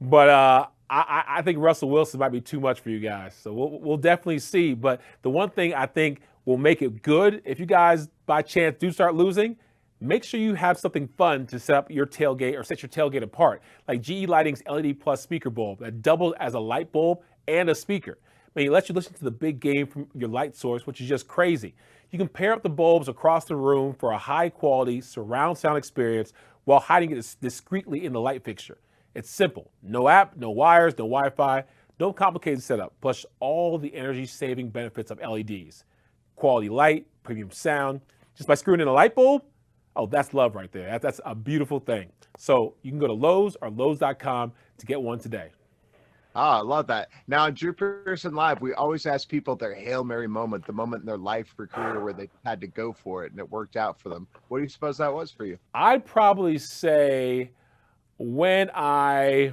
But I think Russell Wilson might be too much for you guys. So we'll definitely see. But the one thing I think will make it good, if you guys by chance do start losing, make sure you have something fun to set up your tailgate or set your tailgate apart. Like GE Lighting's LED Plus speaker bulb that doubles as a light bulb and a speaker. I mean, it lets you listen to the big game from your light source, which is just crazy. You can pair up the bulbs across the room for a high-quality surround sound experience while hiding it discreetly in the light fixture. It's simple. No app, no wires, no Wi-Fi, no complicated setup, plus all the energy-saving benefits of LEDs. Quality light, premium sound. Just by screwing in a light bulb, oh, that's love right there. That's a beautiful thing. So you can go to Lowe's or Lowe's.com to get one today. Ah, I love that. Now, on Drew Pearson Live, we always ask people their Hail Mary moment, the moment in their life or career where they had to go for it and it worked out for them. What do you suppose that was for you? I'd probably say when I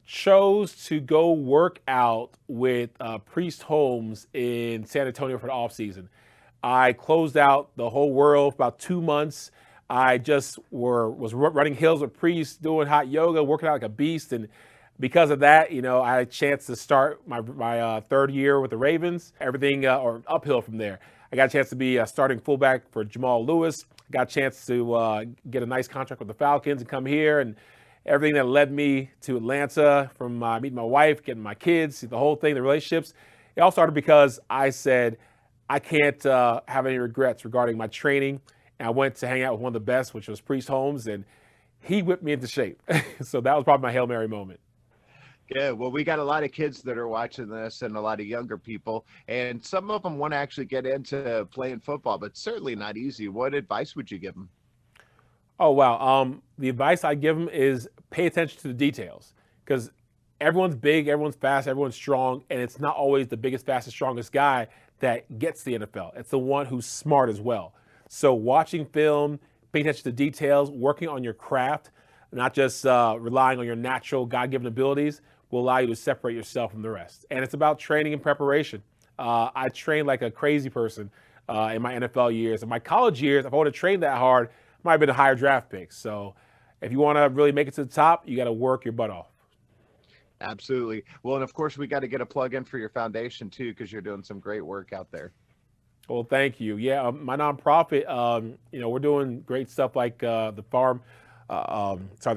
chose to go work out with Priest Holmes in San Antonio for the offseason. I closed out the whole world for about 2 months. I just was running hills with Priest, doing hot yoga, working out like a beast. And because of that, I had a chance to start my third year with the Ravens, everything or uphill from there. I got a chance to be starting fullback for Jamal Lewis. I got a chance to get a nice contract with the Falcons and come here, and everything that led me to Atlanta, from meeting my wife, getting my kids, the whole thing, the relationships. It all started because I said, I can't have any regrets regarding my training. And I went to hang out with one of the best, which was Priest Holmes, and he whipped me into shape. So that was probably my Hail Mary moment. Yeah, well, we got a lot of kids that are watching this and a lot of younger people, and some of them want to actually get into playing football, but certainly not easy. What advice would you give them? Oh, wow. The advice I give them is pay attention to the details, because everyone's big, everyone's fast, everyone's strong, and it's not always the biggest, fastest, strongest guy that gets the NFL. It's the one who's smart as well. So watching film, paying attention to details, working on your craft, not just relying on your natural God-given abilities, will allow you to separate yourself from the rest. And it's about training and preparation. I trained like a crazy person in my NFL years. In my college years, if I would have trained that hard, I might have been a higher draft pick. So if you want to really make it to the top, you got to work your butt off. Absolutely. Well, and of course, we got to get a plug in for your foundation too, because you're doing some great work out there. Well, thank you. Yeah, my nonprofit, we're doing great stuff like the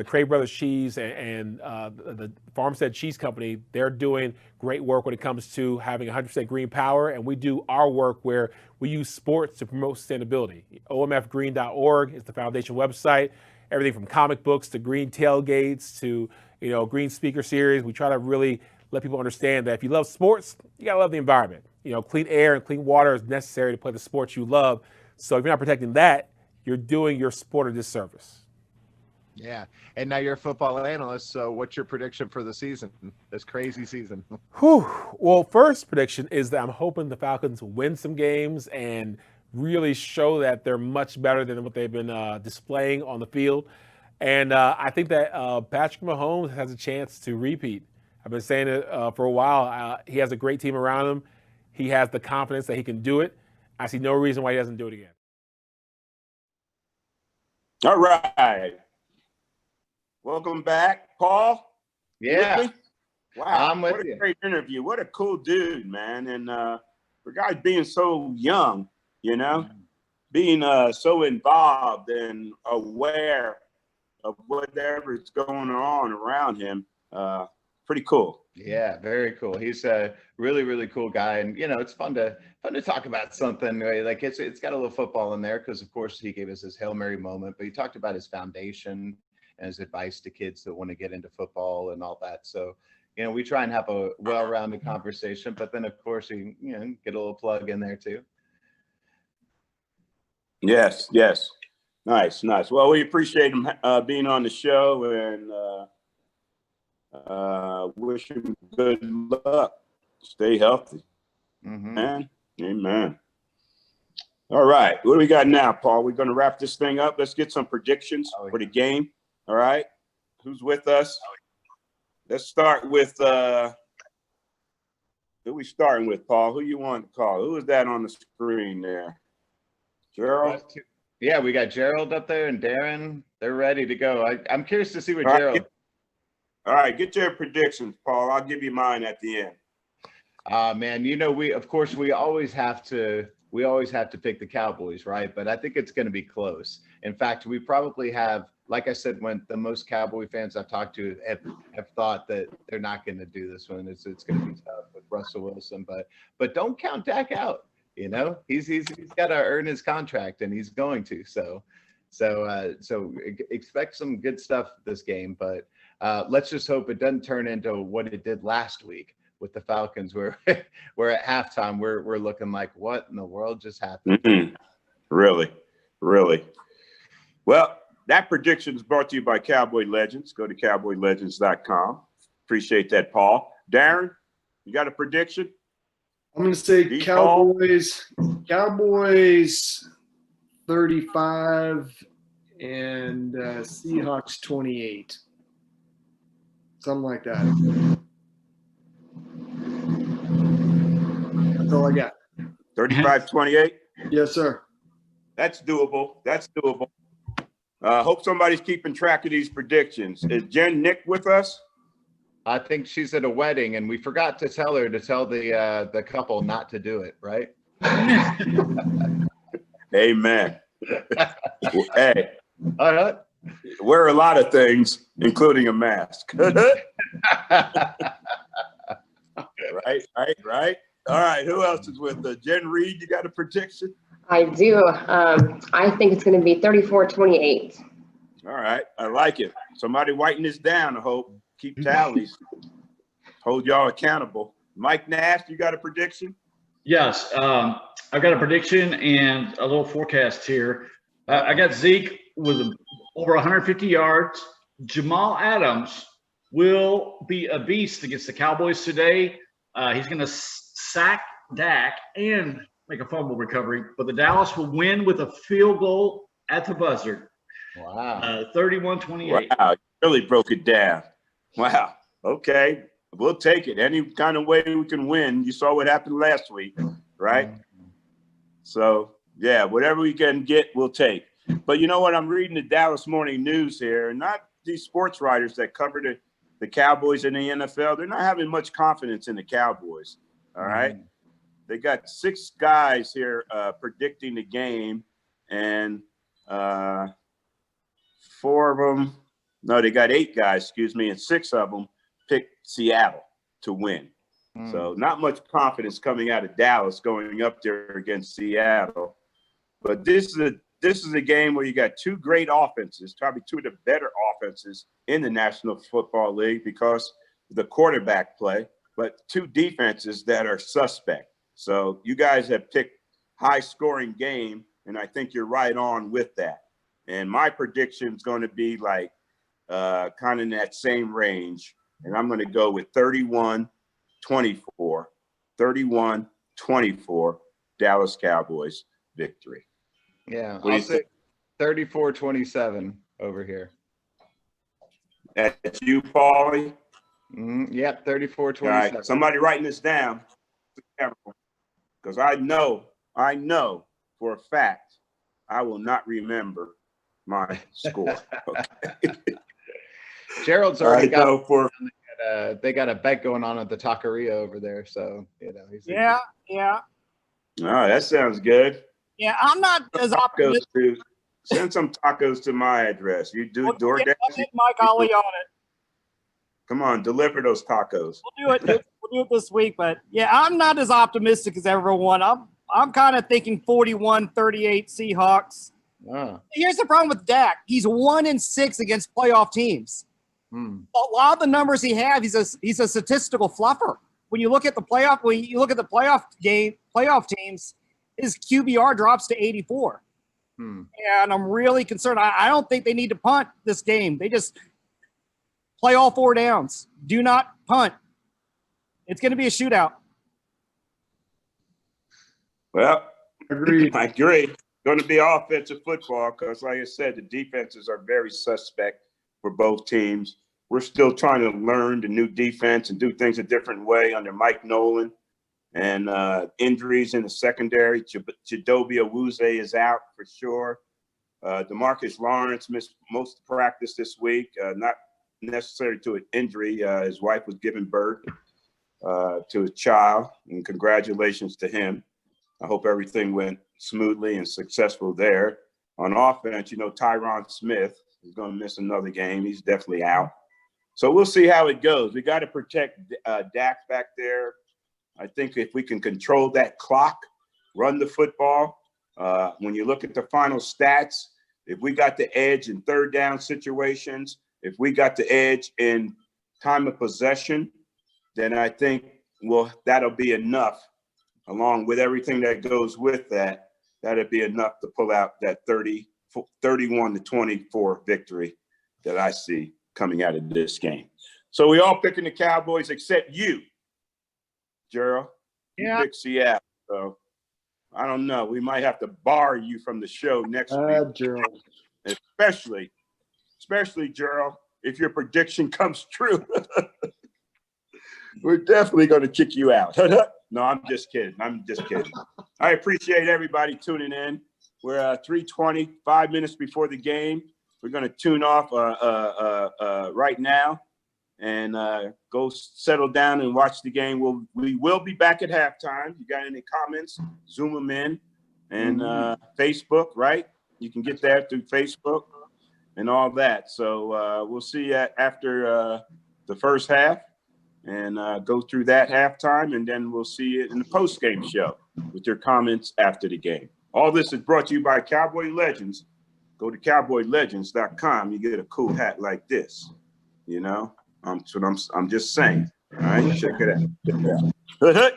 Craig Brothers Cheese and the Farmstead Cheese Company. They're doing great work when it comes to having 100% green power, and we do our work where we use sports to promote sustainability. omfgreen.org is the foundation website. Everything from comic books to green tailgates to green speaker series. We try to really let people understand that if you love sports, you gotta love the environment. Clean air and clean water is necessary to play the sports you love. So if you're not protecting that, you're doing your sport a disservice. Yeah. And now you're a football analyst. So what's your prediction for the season, this crazy season? Whew. Well, first prediction is that I'm hoping the Falcons win some games and really show that they're much better than what they've been displaying on the field. And I think that Patrick Mahomes has a chance to repeat. I've been saying it for a while. He has a great team around him. He has the confidence that he can do it. I see no reason why he doesn't do it again. All right. Welcome back, Paul. Yeah. With me? Wow. I'm with what a you. great interview. What a cool dude, man. And for guys being so young, being so involved and aware of whatever's going on around him, pretty cool. Yeah, very cool. He's a really, really cool guy, and it's fun to talk about something like it's got a little football in there because, of course, he gave us his Hail Mary moment, but he talked about his foundation and his advice to kids that want to get into football and all that. So, we try and have a well-rounded conversation, but then, of course, you get a little plug in there too. Yes. Nice. Well, we appreciate him being on the show, and wish him good luck. Stay healthy. Man. Amen. All right. What do we got now, Paul? We're going to wrap this thing up. Let's get some predictions for the game. All right. Who's with us? Let's start with who we starting with, Paul? Who you want to call? Who is that on the screen there? Gerald? Yeah, we got Gerald up there and Darren. They're ready to go. I'm curious to see what Gerald. All right, get your predictions, Paul. I'll give you mine at the end. Man, we always have to pick the Cowboys, right? But I think it's going to be close. In fact, we probably have, like I said, when the most Cowboy fans I've talked to have thought that they're not going to do this one. It's going to be tough with Russell Wilson, but don't count Dak out. He's got to earn his contract, and he's going to. So expect some good stuff this game, but let's just hope it doesn't turn into what it did last week with the Falcons, where we're at halftime, we're looking like, what in the world just happened? Mm-hmm. Really. Well, that prediction is brought to you by Cowboy Legends. Go to cowboylegends.com. Appreciate that, Paul. Darren, you got a prediction? I'm going to say Cowboys 35 and Seahawks 28. Something like that. That's all I got. 35-28? Yes, sir. That's doable. Hope somebody's keeping track of these predictions. Is Jen Nick with us? I think she's at a wedding, and we forgot to tell her to tell the couple not to do it, right? Amen. Hey. All right. Wear a lot of things, including a mask. Right. All right. Who else is with us? Jen Reed, you got a prediction? I do. I think it's going to be 34-28. All right. I like it. Somebody writing this down, I hope. Keep tallies. Hold y'all accountable. Mike Nash, you got a prediction? Yes. I've got a prediction and a little forecast here. I got Zeke with over 150 yards. Jamal Adams will be a beast against the Cowboys today. He's going to sack Dak and make a fumble recovery, but the Dallas will win with a field goal at the buzzer. Wow. 31-28. Wow, you really broke it down. Wow. Okay. We'll take it. Any kind of way we can win. You saw what happened last week, right? So, yeah, whatever we can get, we'll take. But you know what? I'm reading the Dallas Morning News here, and not these sports writers that cover the Cowboys in the NFL. They're not having much confidence in the Cowboys, all right? they got 6 guys here predicting the game, and 4 of them, no, they got 8 guys, excuse me, and 6 of them picked Seattle to win. So not much confidence coming out of Dallas going up there against Seattle. But this is a game where you got 2 great offenses, probably 2 of the better offenses in the National Football League because of the quarterback play, but 2 defenses that are suspect. So you guys have picked high-scoring game, and I think you're right on with that. And my prediction is going to be like kind of in that same range, and I'm going to go with 31-24, 31-24, Dallas Cowboys victory. Yeah, What do I'll you say think? 34-27 over here. That's you, Paulie? Yep, 34-27. All right, somebody writing this down, because I know for a fact I will not remember my score. Okay. Gerald's already got. For They got a bet going on at the taqueria over there, so he's Yeah. Oh, that sounds good. Yeah, I'm not as optimistic. Send some tacos to my address. You do DoorDash? I'll get Mike Ollie on it. Come on, deliver those tacos. We'll do it this week, but yeah, I'm not as optimistic as everyone. I'm kind of thinking 41-38 Seahawks. Here's the problem with Dak. He's 1-6 against playoff teams. A lot of the numbers he has, he's a statistical fluffer. When you look at the playoff teams, his QBR drops to 84. And I'm really concerned. I don't think they need to punt this game. They just play all 4 downs. Do not punt. It's going to be a shootout. Well, I agree. Going to be offensive football because, like I said, the defenses are very suspect for both teams. We're still trying to learn the new defense and do things a different way under Mike Nolan. And injuries in the secondary. Chidobe Awuzie is out for sure. DeMarcus Lawrence missed most of practice this week, not necessary to an injury. His wife was giving birth to a child, and congratulations to him. I hope everything went smoothly and successful there. On offense, Tyron Smith is going to miss another game. He's definitely out. So we'll see how it goes. We got to protect Dak back there. I think if we can control that clock, run the football, when you look at the final stats, if we got the edge in 3rd down situations, if we got the edge in time of possession, then I think, that'll be enough, along with everything that goes with that. That'll be enough to pull out that 31-24 victory that I see coming out of this game. So we all picking the Cowboys except you, Gerald. Yeah. Pick Seattle. So I don't know. We might have to bar you from the show next week. Gerald. Especially Gerald, if your prediction comes true. We're definitely going to kick you out. No, I'm just kidding. I appreciate everybody tuning in. We're 3:20, 5 minutes before the game. We're going to tune off right now and go settle down and watch the game. We will be back at halftime. You got any comments? Zoom them in. And Facebook, right? You can get that through Facebook and all that. So we'll see you after the first half and go through that halftime. And then we'll see you in the post-game show with your comments after the game. All this is brought to you by Cowboy Legends. Go to cowboylegends.com. You get a cool hat like this. I'm just saying. All right, check it out.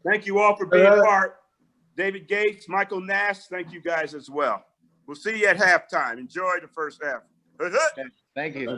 Thank you all for being part. David Gates, Michael Nash, thank you guys as well. We'll see you at halftime. Enjoy the first half. Thank you.